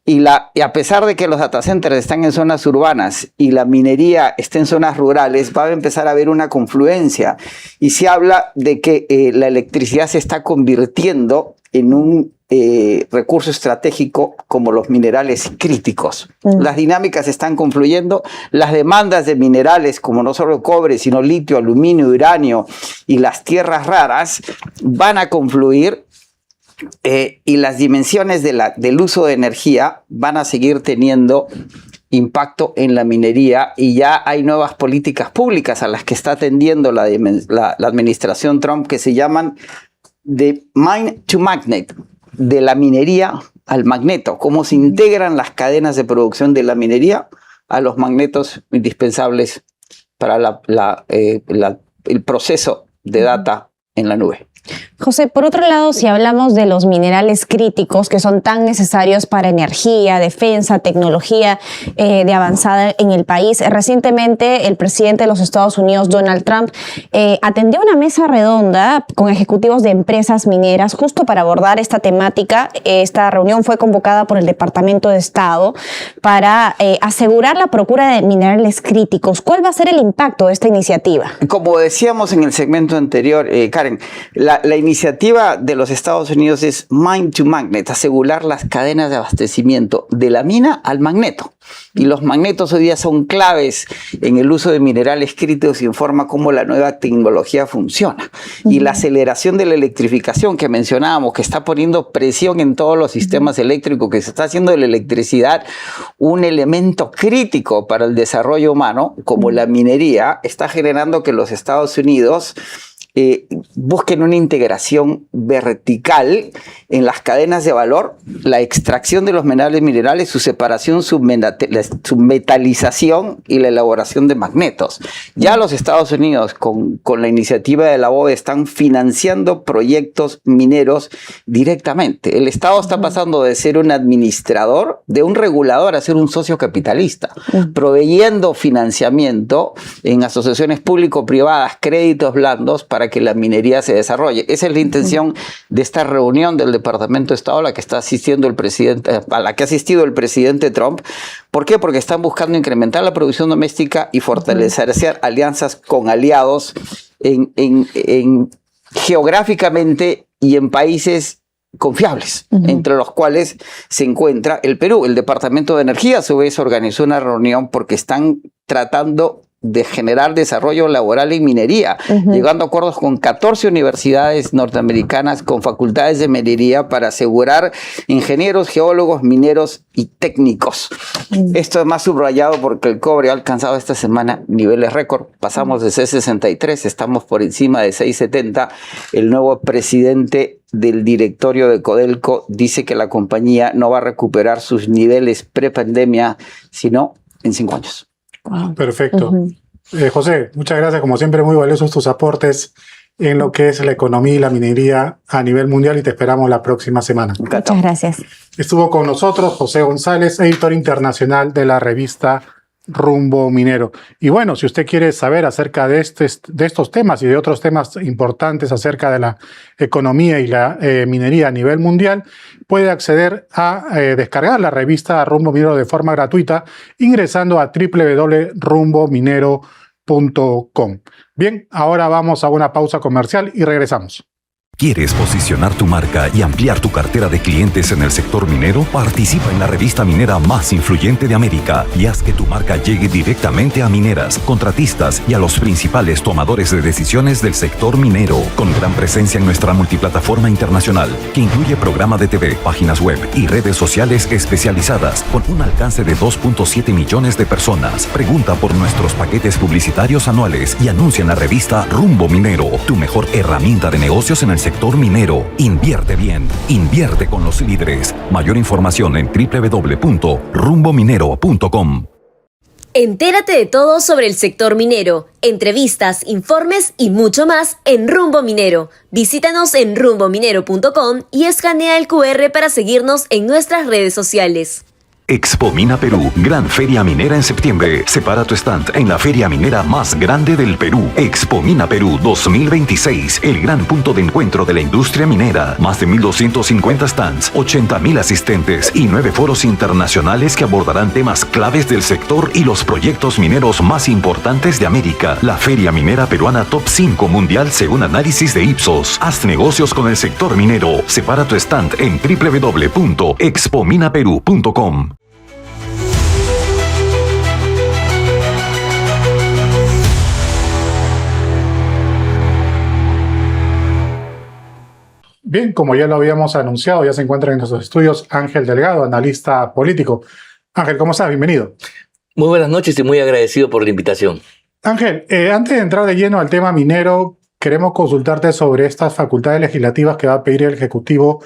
Y a pesar de que los data centers están en zonas urbanas y la minería está en zonas rurales, va a empezar a haber una confluencia. Y se habla de que la electricidad se está convirtiendo en un recurso estratégico como los minerales críticos. Las dinámicas están confluyendo, las demandas de minerales como no solo cobre, sino litio, aluminio, uranio y las tierras raras van a confluir, y las dimensiones del uso de energía van a seguir teniendo impacto en la minería, y ya hay nuevas políticas públicas a las que está atendiendo la administración Trump, que se llaman de mine to magnet, de la minería al magneto, cómo se integran las cadenas de producción de la minería a los magnetos indispensables para el proceso de data en la nube. José, por otro lado, si hablamos de los minerales críticos que son tan necesarios para energía, defensa, tecnología de avanzada en el país, recientemente el presidente de los Estados Unidos, Donald Trump, atendió una mesa redonda con ejecutivos de empresas mineras justo para abordar esta temática. Esta reunión fue convocada por el Departamento de Estado para asegurar la procura de minerales críticos. ¿Cuál va a ser el impacto de esta iniciativa? Como decíamos en el segmento anterior, Karen, la iniciativa de los Estados Unidos es Mine to Magnet, asegurar las cadenas de abastecimiento de la mina al magneto. Y los magnetos hoy día son claves en el uso de minerales críticos y en forma como la nueva tecnología funciona. Y la aceleración de la electrificación que mencionábamos, que está poniendo presión en todos los sistemas eléctricos, que se está haciendo de la electricidad un elemento crítico para el desarrollo humano, como la minería, está generando que los Estados Unidos busquen una integración vertical en las cadenas de valor, la extracción de los minerales, su separación, su metalización y la elaboración de magnetos. Ya los Estados Unidos, con la iniciativa de la BOE, están financiando proyectos mineros directamente. El Estado está pasando de ser un administrador, de un regulador, a ser un socio capitalista, proveyendo financiamiento en asociaciones público-privadas, créditos blandos, para que la minería se desarrolle. Esa es la intención de esta reunión del Departamento de Estado a la que está asistiendo el presidente, a la que ha asistido el presidente Trump. ¿Por qué? Porque están buscando incrementar la producción doméstica y fortalecer alianzas con aliados geográficamente y en países confiables, entre los cuales se encuentra el Perú. El Departamento de Energía a su vez organizó una reunión porque están tratando de generar desarrollo laboral en minería, llegando a acuerdos con 14 universidades norteamericanas con facultades de minería para asegurar ingenieros, geólogos, mineros y técnicos. Esto es más subrayado porque el cobre ha alcanzado esta semana niveles récord. Pasamos de 6.63, estamos por encima de 6.70. El nuevo presidente del directorio de Codelco dice que la compañía no va a recuperar sus niveles pre-pandemia, sino en 5 años. Wow. Perfecto. José, muchas gracias. Como siempre, muy valiosos tus aportes en lo que es la economía y la minería a nivel mundial, y te esperamos la próxima semana. Muchas gracias. Estuvo con nosotros José González, editor internacional de la revista Rumbo Minero. Y bueno, si usted quiere saber acerca de estos temas y de otros temas importantes acerca de la economía y la minería a nivel mundial, puede acceder a descargar la revista Rumbo Minero de forma gratuita ingresando a www.rumbominero.com. Bien, ahora vamos a una pausa comercial y regresamos. ¿Quieres posicionar tu marca y ampliar tu cartera de clientes en el sector minero? Participa en la revista minera más influyente de América y haz que tu marca llegue directamente a mineras, contratistas y a los principales tomadores de decisiones del sector minero, con gran presencia en nuestra multiplataforma internacional, que incluye programa de TV, páginas web y redes sociales especializadas, con un alcance de 2.7 millones de personas. Pregunta por nuestros paquetes publicitarios anuales y anuncia en la revista Rumbo Minero, tu mejor herramienta de negocios en el sector minero. Invierte bien, invierte con los líderes. Mayor información en www.rumbominero.com. Entérate de todo sobre el sector minero, entrevistas, informes y mucho más en Rumbo Minero. Visítanos en rumbominero.com y escanea el QR para seguirnos en nuestras redes sociales. Expo Mina Perú, Gran Feria Minera en septiembre. Separa tu stand en la feria minera más grande del Perú. Expo Mina Perú 2026, el gran punto de encuentro de la industria minera. Más de 1.250 stands, 80.000 asistentes y 9 foros internacionales que abordarán temas claves del sector y los proyectos mineros más importantes de América. La Feria Minera Peruana Top 5 Mundial según análisis de Ipsos. Haz negocios con el sector minero. Separa tu stand en www.expominaperu.com. Bien, como ya lo habíamos anunciado, ya se encuentra en nuestros estudios Ángel Delgado, analista político. Ángel, ¿cómo estás? Bienvenido. Muy buenas noches y muy agradecido por la invitación. Ángel, antes de entrar de lleno al tema minero, queremos consultarte sobre estas facultades legislativas que va a pedir el Ejecutivo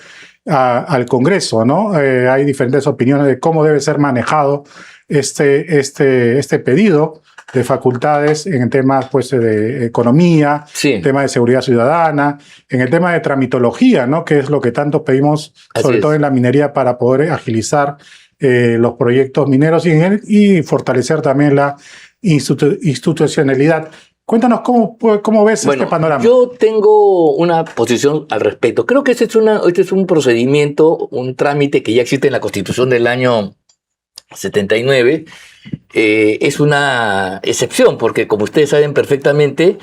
al Congreso, ¿no? Hay diferentes opiniones de cómo debe ser manejado este pedido de facultades en el tema pues, de economía, en el tema de seguridad ciudadana, en el tema de tramitología, ¿no? Que es lo que tanto pedimos, sobre todo en la minería, para poder agilizar los proyectos mineros y fortalecer también la institucionalidad. Cuéntanos cómo ves este panorama. Yo tengo una posición al respecto. Creo que este es un procedimiento, un trámite que ya existe en la Constitución del año 79. Es una excepción porque, como ustedes saben perfectamente,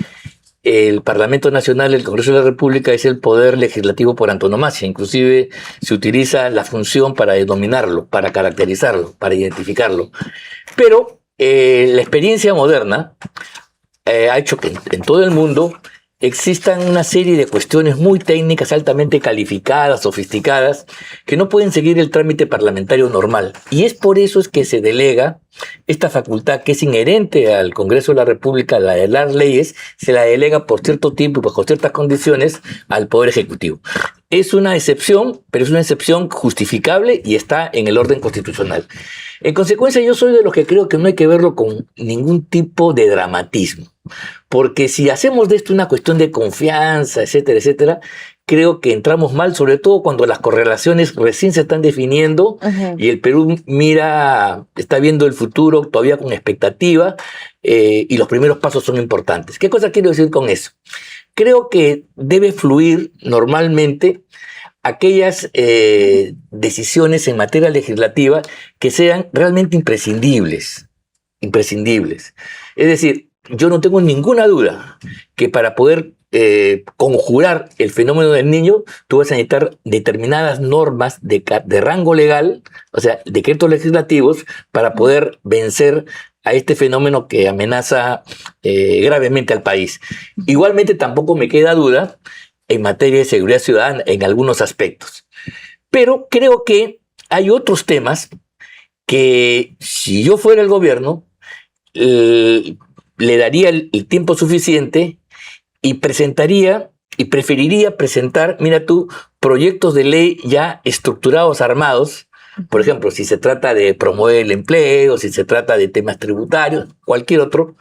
el Parlamento Nacional, el Congreso de la República, es el poder legislativo por antonomasia. Inclusive se utiliza la función para denominarlo, para caracterizarlo, para identificarlo. Pero la experiencia moderna ha hecho que en todo el mundo existan una serie de cuestiones muy técnicas, altamente calificadas, sofisticadas, que no pueden seguir el trámite parlamentario normal. Y es por eso es que se delega esta facultad que es inherente al Congreso de la República, la de las leyes, se la delega por cierto tiempo y bajo ciertas condiciones al Poder Ejecutivo. Es una excepción, pero es una excepción justificable y está en el orden constitucional. En consecuencia, yo soy de los que creo que no hay que verlo con ningún tipo de dramatismo. Porque si hacemos de esto una cuestión de confianza, etcétera, etcétera, creo que entramos mal, sobre todo cuando las correlaciones recién se están definiendo y el Perú está viendo el futuro todavía con expectativa y los primeros pasos son importantes. ¿Qué cosa quiero decir con eso? Creo que debe fluir normalmente aquellas decisiones en materia legislativa que sean realmente imprescindibles. Es decir, yo no tengo ninguna duda que para poder conjurar el fenómeno del niño, tú vas a necesitar determinadas normas de rango legal, o sea, decretos legislativos, para poder vencer a este fenómeno que amenaza gravemente al país. Igualmente tampoco me queda duda en materia de seguridad ciudadana en algunos aspectos. Pero creo que hay otros temas que si yo fuera el gobierno, le daría el tiempo suficiente y preferiría presentar, mira tú, proyectos de ley ya estructurados, armados. Por ejemplo, si se trata de promover el empleo, si se trata de temas tributarios, cualquier otro,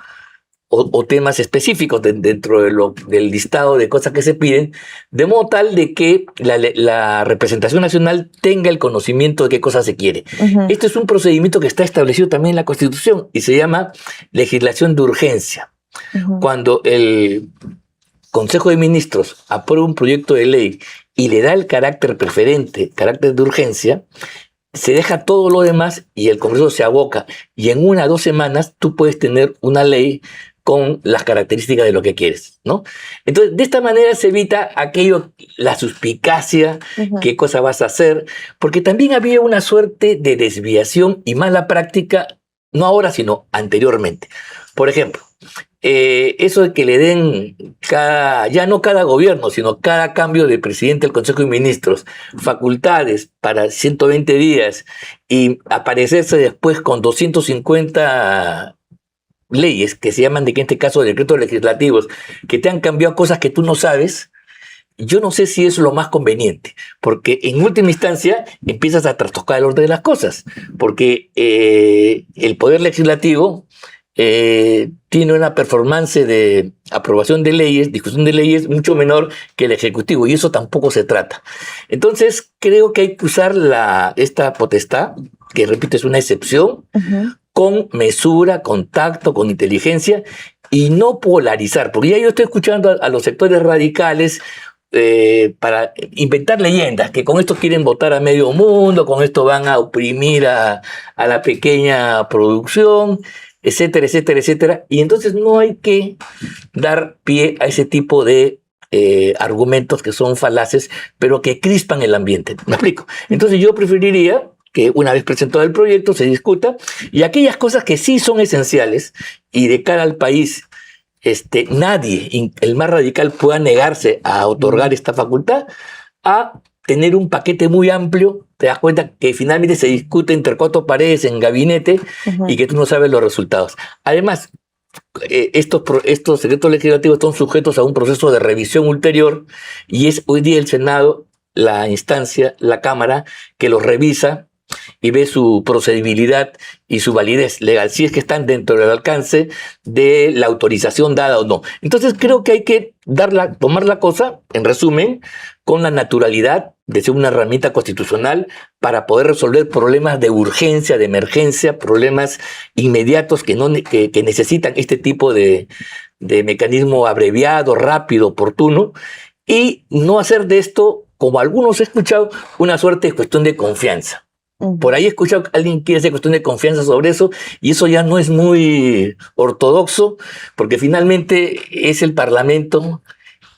o temas específicos dentro del listado de cosas que se piden, de modo tal de que la representación nacional tenga el conocimiento de qué cosa se quiere. Este es un procedimiento que está establecido también en la Constitución y se llama legislación de urgencia. Cuando el Consejo de Ministros aprueba un proyecto de ley y le da el carácter preferente, carácter de urgencia, se deja todo lo demás y el Congreso se aboca. Y en 1 o 2 semanas tú puedes tener una ley con las características de lo que quieres, ¿no? Entonces, de esta manera se evita la suspicacia, qué cosa vas a hacer, porque también había una suerte de desviación y mala práctica, no ahora, sino anteriormente. Por ejemplo, eso de que le den ya no cada gobierno, sino cada cambio de presidente del Consejo de Ministros, facultades para 120 días y aparecerse después con 250 leyes que se llaman, en este caso, decretos legislativos, que te han cambiado cosas que tú no sabes, yo no sé si es lo más conveniente, porque en última instancia empiezas a trastocar el orden de las cosas, porque el Poder Legislativo tiene una performance de aprobación de leyes, discusión de leyes, mucho menor que el Ejecutivo, y eso tampoco se trata. Entonces, creo que hay que usar esta potestad, que repito, es una excepción, con mesura, con tacto, con inteligencia, y no polarizar, porque ya yo estoy escuchando a los sectores radicales para inventar leyendas, que con esto quieren votar a medio mundo, con esto van a oprimir a la pequeña producción, etcétera, etcétera, etcétera. Y entonces no hay que dar pie a ese tipo de argumentos que son falaces, pero que crispan el ambiente. ¿Me explico? Entonces yo preferiría que una vez presentado el proyecto se discuta, y aquellas cosas que sí son esenciales y de cara al país, nadie, el más radical, pueda negarse a otorgar esta facultad, a tener un paquete muy amplio. Te das cuenta que finalmente se discute entre cuatro paredes en gabinete y que tú no sabes los resultados. Además, estos secretos legislativos están sujetos a un proceso de revisión ulterior, y es hoy día el Senado la instancia, la Cámara, que los revisa y ve su procedibilidad y su validez legal, si es que están dentro del alcance de la autorización dada o no. Entonces creo que hay que tomar la cosa, en resumen, con la naturalidad de ser una herramienta constitucional para poder resolver problemas de urgencia, de emergencia, problemas inmediatos que necesitan este tipo de mecanismo abreviado, rápido, oportuno, y no hacer de esto, como algunos he escuchado, una suerte de cuestión de confianza. Por ahí he escuchado que alguien quiere hacer cuestión de confianza sobre eso, y eso ya no es muy ortodoxo, porque finalmente es el Parlamento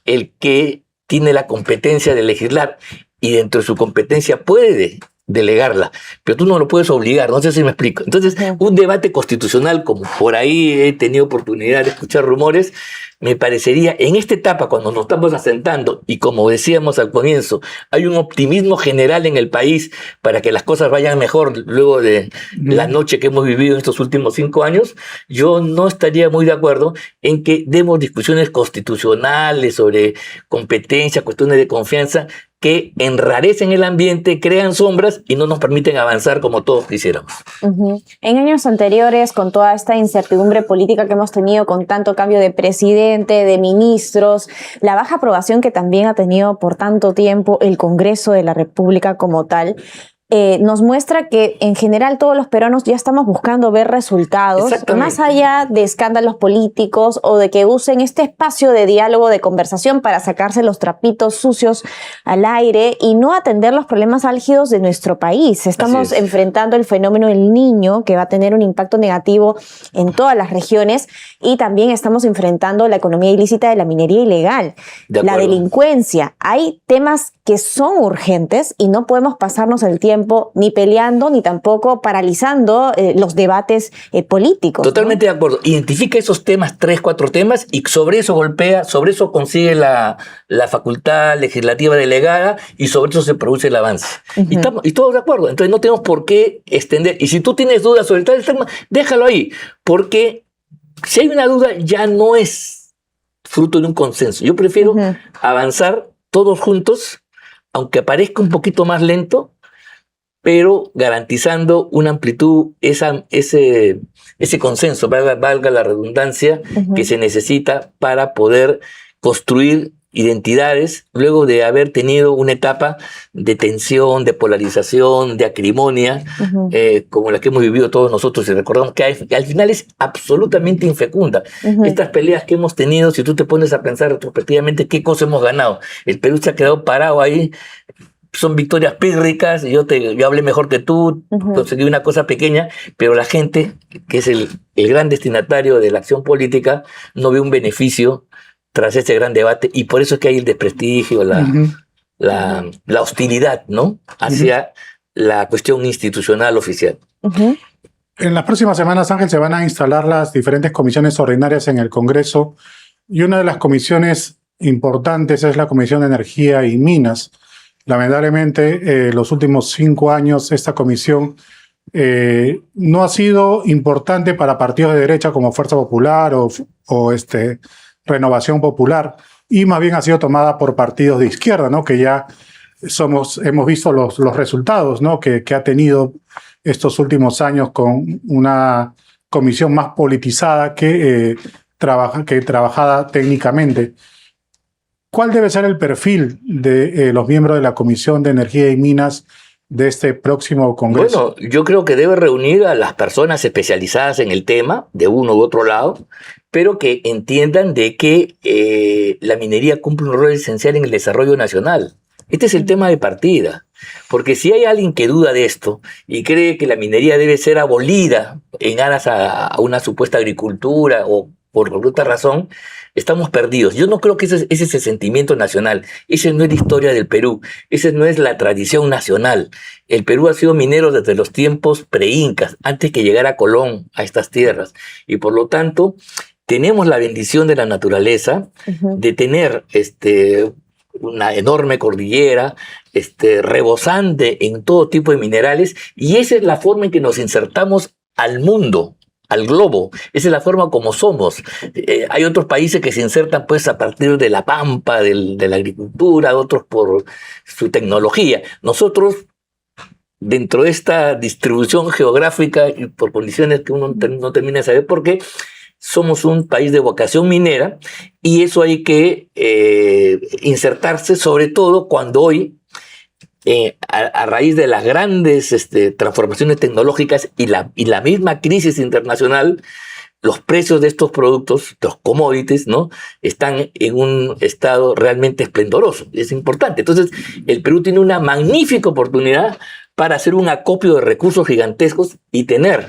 el que tiene la competencia de legislar, y dentro de su competencia puede delegarla, pero tú no lo puedes obligar, no sé si me explico. Entonces, un debate constitucional, como por ahí he tenido oportunidad de escuchar rumores, me parecería, en esta etapa, cuando nos estamos asentando, y como decíamos al comienzo, hay un optimismo general en el país para que las cosas vayan mejor luego de la noche que hemos vivido en estos últimos 5 años, yo no estaría muy de acuerdo en que demos discusiones constitucionales sobre competencia, cuestiones de confianza, que enrarecen el ambiente, crean sombras y no nos permiten avanzar como todos quisiéramos. En años anteriores, con toda esta incertidumbre política que hemos tenido, con tanto cambio de presidente, de ministros, la baja aprobación que también ha tenido por tanto tiempo el Congreso de la República como tal, nos muestra que en general todos los peruanos ya estamos buscando ver resultados, más allá de escándalos políticos o de que usen este espacio de diálogo, de conversación para sacarse los trapitos sucios al aire y no atender los problemas álgidos de nuestro país. Estamos enfrentando el fenómeno del Niño, que va a tener un impacto negativo en todas las regiones, y también estamos enfrentando la economía ilícita de la minería ilegal, la delincuencia. Hay temas que son urgentes y no podemos pasarnos el tiempo ni peleando ni tampoco paralizando los debates políticos. Totalmente de acuerdo. Identifica esos temas, 3, 4 temas, y sobre eso golpea, sobre eso consigue la facultad legislativa delegada, y sobre eso se produce el avance. Y todos de acuerdo. Entonces no tenemos por qué extender. Y si tú tienes dudas sobre tal tema, déjalo ahí, porque si hay una duda ya no es fruto de un consenso. Yo prefiero avanzar todos juntos, aunque parezca un poquito más lento, pero garantizando una amplitud, ese consenso, valga la redundancia, que se necesita para poder construir identidades luego de haber tenido una etapa de tensión, de polarización, de acrimonia, como la que hemos vivido todos nosotros, y recordamos que al final es absolutamente infecunda. Estas peleas que hemos tenido, si tú te pones a pensar retrospectivamente qué cosa hemos ganado, el Perú se ha quedado parado ahí. Son victorias pírricas, yo hablé mejor que tú, conseguí una cosa pequeña, pero la gente, que es el gran destinatario de la acción política, no ve un beneficio tras ese gran debate, y por eso es que hay el desprestigio, la hostilidad, ¿no?, hacia la cuestión institucional oficial. En las próximas semanas, Ángel, se van a instalar las diferentes comisiones ordinarias en el Congreso, y una de las comisiones importantes es la Comisión de Energía y Minas. Lamentablemente, los últimos 5 años esta comisión no ha sido importante para partidos de derecha como Fuerza Popular o Renovación Popular, y más bien ha sido tomada por partidos de izquierda, ¿no? Que ya hemos visto los resultados, ¿no? que ha tenido estos últimos años, con una comisión más politizada que trabajada técnicamente. ¿Cuál debe ser el perfil de los miembros de la Comisión de Energía y Minas de este próximo Congreso? Bueno, yo creo que debe reunir a las personas especializadas en el tema, de uno u otro lado, pero que entiendan de que la minería cumple un rol esencial en el desarrollo nacional. Este es el tema de partida, porque si hay alguien que duda de esto y cree que la minería debe ser abolida en aras a una supuesta agricultura o por otra razón, estamos perdidos. Yo no creo que ese es el sentimiento nacional. Esa no es la historia del Perú. Esa no es la tradición nacional. El Perú ha sido minero desde los tiempos pre-incas, antes que llegara Colón a estas tierras. Y por lo tanto, tenemos la bendición de la naturaleza de tener una enorme cordillera, rebosante en todo tipo de minerales, y esa es la forma en que nos insertamos al mundo, al globo. Esa es la forma como somos. Hay otros países que se insertan pues a partir de la pampa, de la agricultura, otros por su tecnología. Nosotros, dentro de esta distribución geográfica y por condiciones que uno no termina de saber por qué, somos un país de vocación minera, y eso hay que insertarse, sobre todo cuando hoy, a raíz de las grandes transformaciones tecnológicas y la misma crisis internacional, los precios de estos productos, los commodities, ¿no?, están en un estado realmente esplendoroso. Es importante. Entonces, el Perú tiene una magnífica oportunidad para hacer un acopio de recursos gigantescos y tener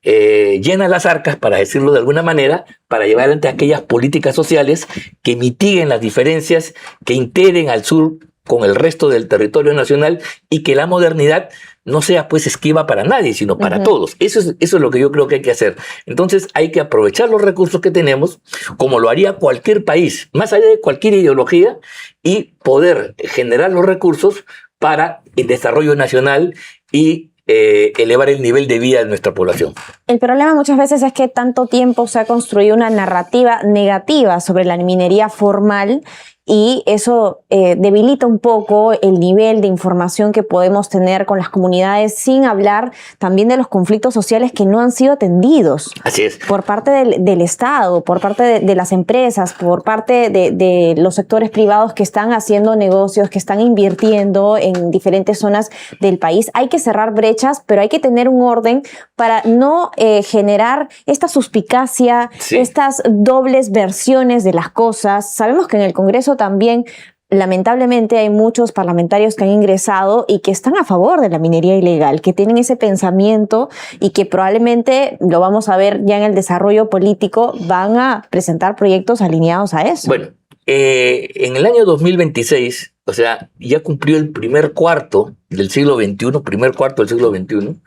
llenas las arcas, para decirlo de alguna manera, para llevar adelante aquellas políticas sociales que mitiguen las diferencias, que integren al sur con el resto del territorio nacional, y que la modernidad no sea pues esquiva para nadie, sino para todos. Eso es lo que yo creo que hay que hacer. Entonces hay que aprovechar los recursos que tenemos, como lo haría cualquier país, más allá de cualquier ideología, y poder generar los recursos para el desarrollo nacional y elevar el nivel de vida de nuestra población. El problema muchas veces es que tanto tiempo se ha construido una narrativa negativa sobre la minería formal, y eso debilita un poco el nivel de información que podemos tener con las comunidades, sin hablar también de los conflictos sociales que no han sido atendidos. Así es. Por parte del Estado, por parte de las empresas, por parte de los sectores privados que están haciendo negocios, que están invirtiendo en diferentes zonas del país. Hay que cerrar brechas, pero hay que tener un orden para no generar esta suspicacia, estas dobles versiones de las cosas. Sabemos que en el Congreso también, lamentablemente, hay muchos parlamentarios que han ingresado y que están a favor de la minería ilegal, que tienen ese pensamiento y que probablemente, lo vamos a ver ya en el desarrollo político, van a presentar proyectos alineados a eso. Bueno, en el año 2026, o sea, ya cumplió el primer cuarto del siglo XXI,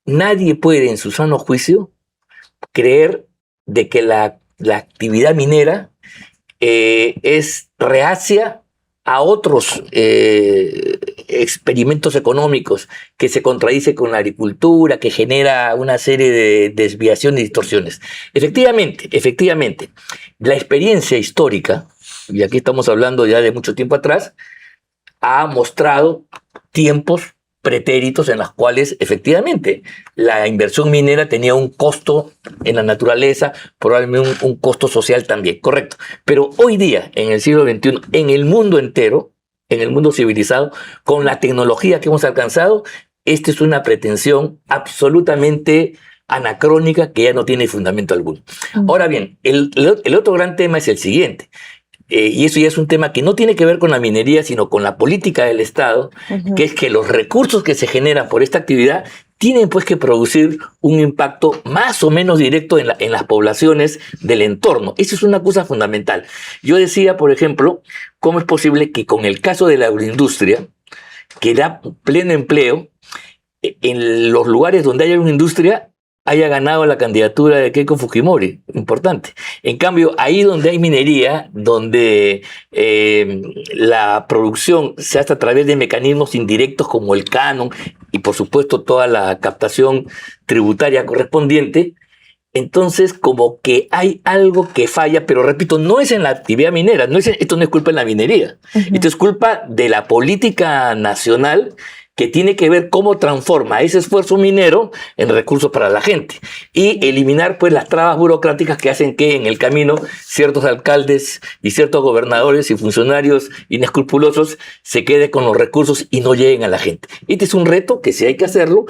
nadie puede en su sano juicio creer de que la actividad minera es reacia a otros experimentos económicos, que se contradice con la agricultura, que genera una serie de desviaciones y distorsiones. Efectivamente, la experiencia histórica, y aquí estamos hablando ya de mucho tiempo atrás, ha mostrado tiempos pretéritos en los cuales efectivamente la inversión minera tenía un costo en la naturaleza, probablemente un costo social también, correcto. Pero hoy día, en el siglo XXI, en el mundo entero, en el mundo civilizado, con la tecnología que hemos alcanzado, esta es una pretensión absolutamente anacrónica que ya no tiene fundamento alguno. Ahora bien, el otro gran tema es el siguiente. Y eso ya es un tema que no tiene que ver con la minería, sino con la política del Estado, que es que los recursos que se generan por esta actividad tienen pues que producir un impacto más o menos directo en las poblaciones del entorno. Eso es una cosa fundamental. Yo decía, por ejemplo, cómo es posible que con el caso de la agroindustria, que da pleno empleo, en los lugares donde haya una industria, haya ganado la candidatura de Keiko Fujimori, importante. En cambio, ahí donde hay minería, donde la producción se hace a través de mecanismos indirectos como el canon y por supuesto toda la captación tributaria correspondiente, entonces como que hay algo que falla, pero repito, no es en la actividad minera, esto no es culpa de la minería, esto es culpa de la política nacional que tiene que ver cómo transforma ese esfuerzo minero en recursos para la gente y eliminar pues las trabas burocráticas que hacen que en el camino ciertos alcaldes y ciertos gobernadores y funcionarios inescrupulosos se queden con los recursos y no lleguen a la gente. Este es un reto que sí hay que hacerlo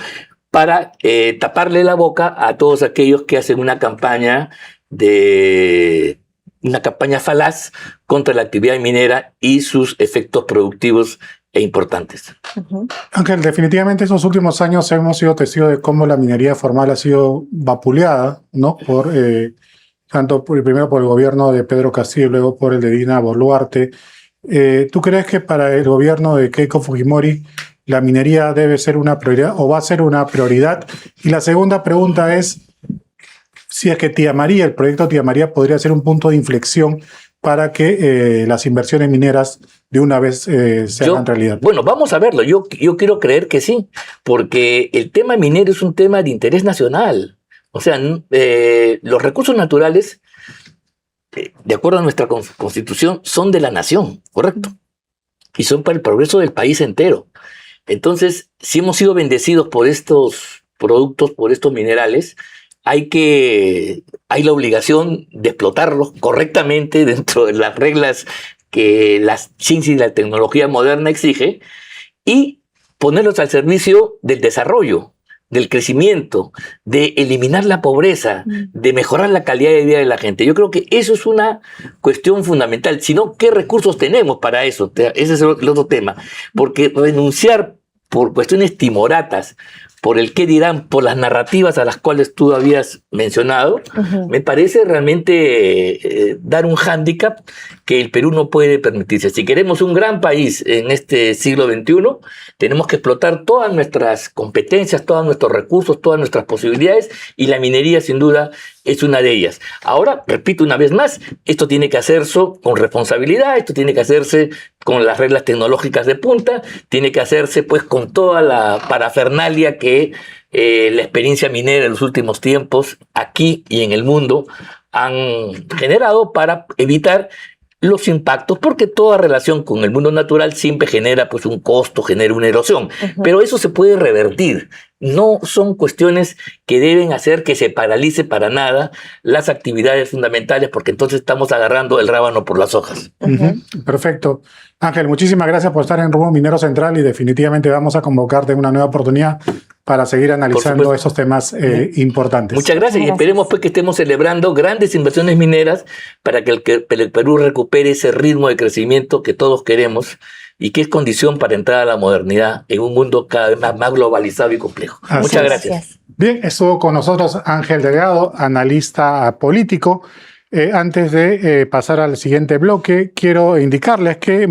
para taparle la boca a todos aquellos que hacen una campaña falaz contra la actividad minera y sus efectos productivos e importantes. Ángel, definitivamente esos últimos años hemos sido testigos de cómo la minería formal ha sido vapuleada, ¿no? Primero por el gobierno de Pedro Castillo y luego por el de Dina Boluarte. ¿Tú crees que para el gobierno de Keiko Fujimori la minería debe ser una prioridad o va a ser una prioridad? Y la segunda pregunta es si es que Tía María, el proyecto Tía María podría ser un punto de inflexión para que las inversiones mineras de una vez se hagan realidad. Bueno, vamos a verlo. Yo quiero creer que sí, porque el tema minero es un tema de interés nacional. O sea, los recursos naturales, de acuerdo a nuestra Constitución, son de la nación, ¿correcto? Y son para el progreso del país entero. Entonces, si hemos sido bendecidos por estos productos, por estos minerales, hay la obligación de explotarlos correctamente dentro de las reglas que la ciencia y la tecnología moderna exige y ponerlos al servicio del desarrollo, del crecimiento, de eliminar la pobreza, de mejorar la calidad de vida de la gente. Yo creo que eso es una cuestión fundamental. Si no, ¿qué recursos tenemos para eso? Ese es el otro tema. Porque renunciar por cuestiones timoratas, por el qué dirán, por las narrativas a las cuales tú habías mencionado, me parece realmente dar un hándicap que el Perú no puede permitirse. Si queremos un gran país en este siglo XXI, tenemos que explotar todas nuestras competencias, todos nuestros recursos, todas nuestras posibilidades, y la minería sin duda es una de ellas. Ahora, repito una vez más, esto tiene que hacerse con responsabilidad, esto tiene que hacerse con las reglas tecnológicas de punta, tiene que hacerse pues con toda la parafernalia que la experiencia minera en los últimos tiempos aquí y en el mundo han generado para evitar los impactos, porque toda relación con el mundo natural siempre genera pues un costo, genera una erosión, pero eso se puede revertir. No son cuestiones que deben hacer que se paralice para nada las actividades fundamentales, porque entonces estamos agarrando el rábano por las hojas. Perfecto. Ángel, muchísimas gracias por estar en Rumbo Minero Central y definitivamente vamos a convocarte en una nueva opertunidad para seguir analizando esos temas importantes. Muchas gracias y esperemos pues que estemos celebrando grandes inversiones mineras para que el Perú recupere ese ritmo de crecimiento que todos queremos y que es condición para entrar a la modernidad en un mundo cada vez más globalizado y complejo. Muchas gracias. Bien, estuvo con nosotros Ángel Delgado, analista político. Antes de pasar al siguiente bloque, quiero indicarles que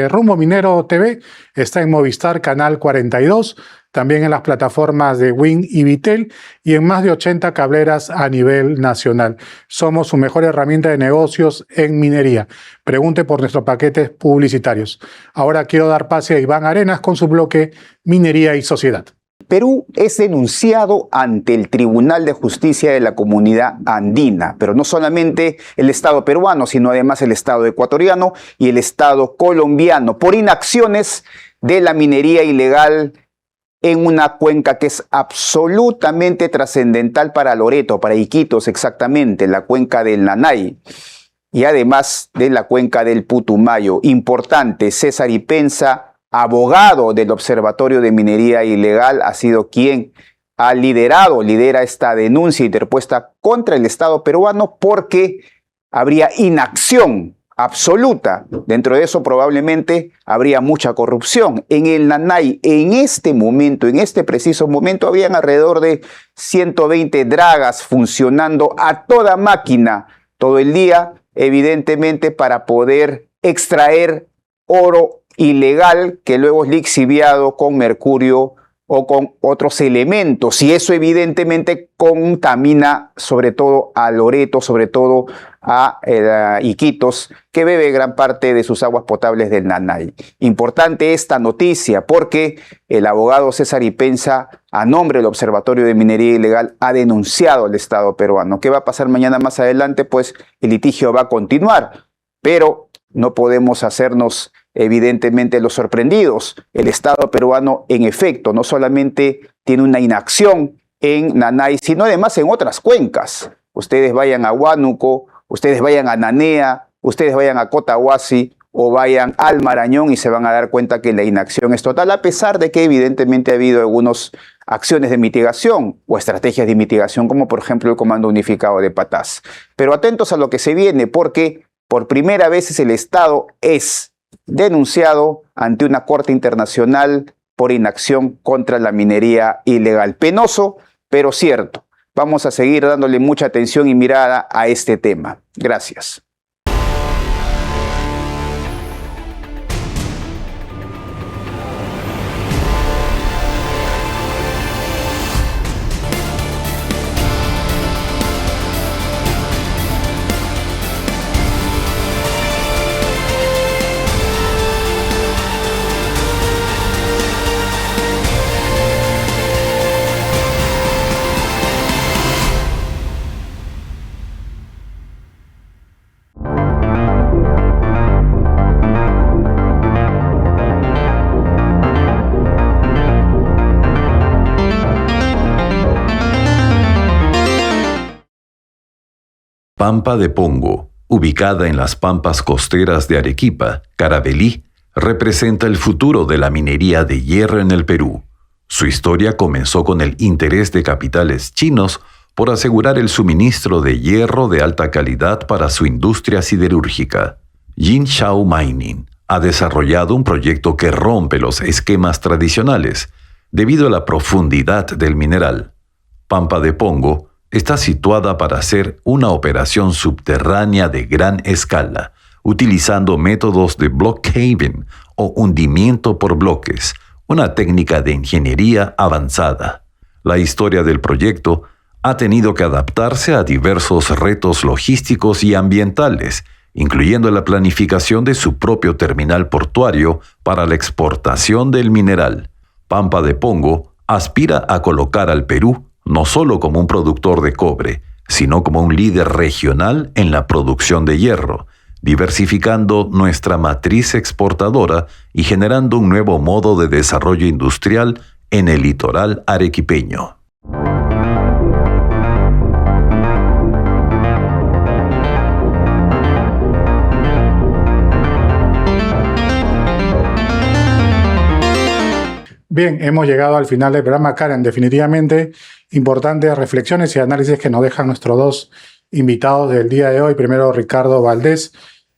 Rumbo Minero TV está en Movistar Canal 42, también en las plataformas de Win y Vitel y en más de 80 cableras a nivel nacional. Somos su mejor herramienta de negocios en minería. Pregunte por nuestros paquetes publicitarios. Ahora quiero dar pase a Iván Arenas con su bloque Minería y Sociedad. Perú es denunciado ante el Tribunal de Justicia de la Comunidad Andina, pero no solamente el Estado peruano, sino además el Estado ecuatoriano y el Estado colombiano, por inacciones de la minería ilegal en una cuenca que es absolutamente trascendental para Loreto, para Iquitos exactamente, la cuenca del Nanay, y además de la cuenca del Putumayo. Importante, César Ipenza, abogado del Observatorio de Minería Ilegal, ha sido quien lidera esta denuncia interpuesta contra el Estado peruano porque habría inacción absoluta. Dentro de eso probablemente habría mucha corrupción. En el Nanay, en este momento, en este preciso momento, habían alrededor de 120 dragas funcionando a toda máquina todo el día, evidentemente para poder extraer oro ilegal que luego es lixiviado con mercurio o con otros elementos, y eso evidentemente contamina sobre todo a Loreto, sobre todo a Iquitos, que bebe gran parte de sus aguas potables del Nanay. Importante esta noticia porque el abogado César Ipenza, a nombre del Observatorio de Minería Ilegal, ha denunciado al Estado peruano. ¿Qué va a pasar mañana más adelante? Pues el litigio va a continuar, pero no podemos hacernos evidentemente los sorprendidos. El Estado peruano, en efecto, no solamente tiene una inacción en Nanay, sino además en otras cuencas. Ustedes vayan a Huánuco, ustedes vayan a Nanea, ustedes vayan a Cotahuasi o vayan al Marañón y se van a dar cuenta que la inacción es total, a pesar de que evidentemente ha habido algunas acciones de mitigación o estrategias de mitigación, como por ejemplo el Comando Unificado de Patás. Pero atentos a lo que se viene, porque por primera vez el Estado es denunciado ante una corte internacional por inacción contra la minería ilegal. Penoso, pero cierto. Vamos a seguir dándole mucha atención y mirada a este tema. Gracias. Pampa de Pongo, ubicada en las pampas costeras de Arequipa, Caravelí, representa el futuro de la minería de hierro en el Perú. Su historia comenzó con el interés de capitales chinos por asegurar el suministro de hierro de alta calidad para su industria siderúrgica. Jinshao Mining ha desarrollado un proyecto que rompe los esquemas tradicionales debido a la profundidad del mineral. Pampa de Pongo está situada para hacer una operación subterránea de gran escala, utilizando métodos de block caving o hundimiento por bloques, una técnica de ingeniería avanzada. La historia del proyecto ha tenido que adaptarse a diversos retos logísticos y ambientales, incluyendo la planificación de su propio terminal portuario para la exportación del mineral. Pampa de Pongo aspira a colocar al Perú no solo como un productor de cobre, sino como un líder regional en la producción de hierro, diversificando nuestra matriz exportadora y generando un nuevo modo de desarrollo industrial en el litoral arequipeño. Bien, hemos llegado al final del programa, Karen. Definitivamente importantes reflexiones y análisis que nos dejan nuestros dos invitados del día de hoy. Primero, Ricardo Valdés,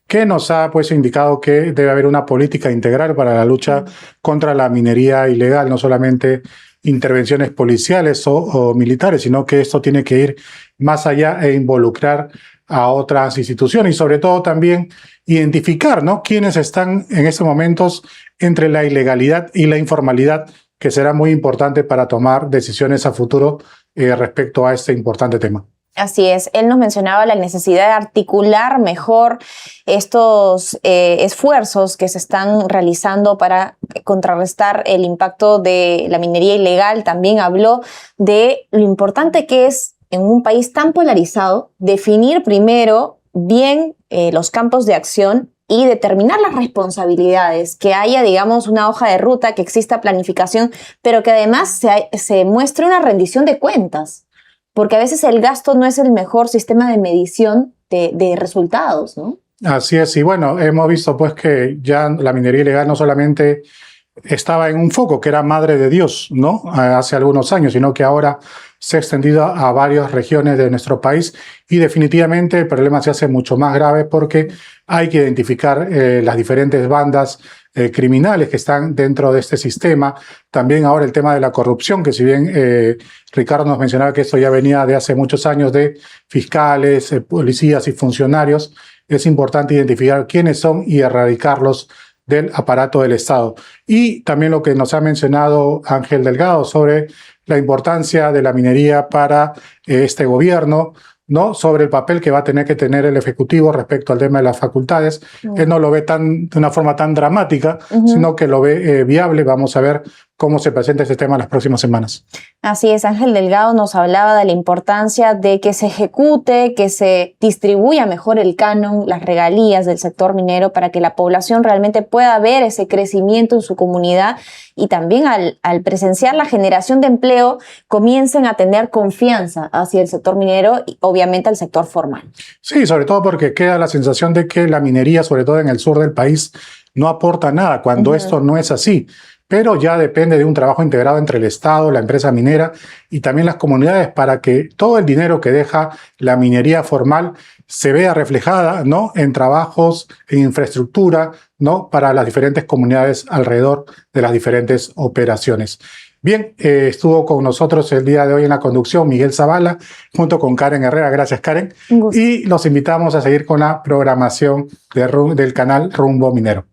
que nos ha indicado que debe haber una política integral para la lucha contra la minería ilegal, no solamente intervenciones policiales o militares, sino que esto tiene que ir más allá e involucrar a otras instituciones y sobre todo también identificar, ¿no?, quiénes están en estos momentos entre la ilegalidad y la informalidad, que será muy importante para tomar decisiones a futuro respecto a este importante tema. Así es, él nos mencionaba la necesidad de articular mejor estos esfuerzos que se están realizando para contrarrestar el impacto de la minería ilegal. También habló de lo importante que es en un país tan polarizado definir primero bien los campos de acción y determinar las responsabilidades, que haya, digamos, una hoja de ruta, que exista planificación, pero que además se muestre una rendición de cuentas, porque a veces el gasto no es el mejor sistema de medición de resultados, ¿no? Así es, y bueno, hemos visto pues que ya la minería ilegal no solamente estaba en un foco, que era madre de Dios, ¿no?, hace algunos años, sino que ahora se ha extendido a varias regiones de nuestro país y definitivamente el problema se hace mucho más grave porque hay que identificar las diferentes bandas criminales que están dentro de este sistema. También ahora el tema de la corrupción, que si bien Ricardo nos mencionaba que esto ya venía de hace muchos años de fiscales, policías y funcionarios, es importante identificar quiénes son y erradicarlos del aparato del Estado. Y también lo que nos ha mencionado Ángel Delgado sobre la importancia de la minería para este gobierno, ¿no?, sobre el papel que va a tener que tener el Ejecutivo respecto al tema de las facultades. Él no lo ve de una forma tan dramática, sino que lo ve viable. Vamos a ver cómo se presenta este tema en las próximas semanas. Así es, Ángel Delgado nos hablaba de la importancia de que se ejecute, que se distribuya mejor el canon, las regalías del sector minero para que la población realmente pueda ver ese crecimiento en su comunidad y también al presenciar la generación de empleo comiencen a tener confianza hacia el sector minero y obviamente al sector formal. Sí, sobre todo porque queda la sensación de que la minería, sobre todo en el sur del país, no aporta nada, cuando esto no es así. Pero ya depende de un trabajo integrado entre el Estado, la empresa minera y también las comunidades para que todo el dinero que deja la minería formal se vea reflejada, ¿no?, en trabajos, en infraestructura, ¿no?, para las diferentes comunidades alrededor de las diferentes operaciones. Bien, estuvo con nosotros el día de hoy en la conducción Miguel Zavala, junto con Karen Herrera. Gracias, Karen. Y los invitamos a seguir con la programación del canal Rumbo Minero.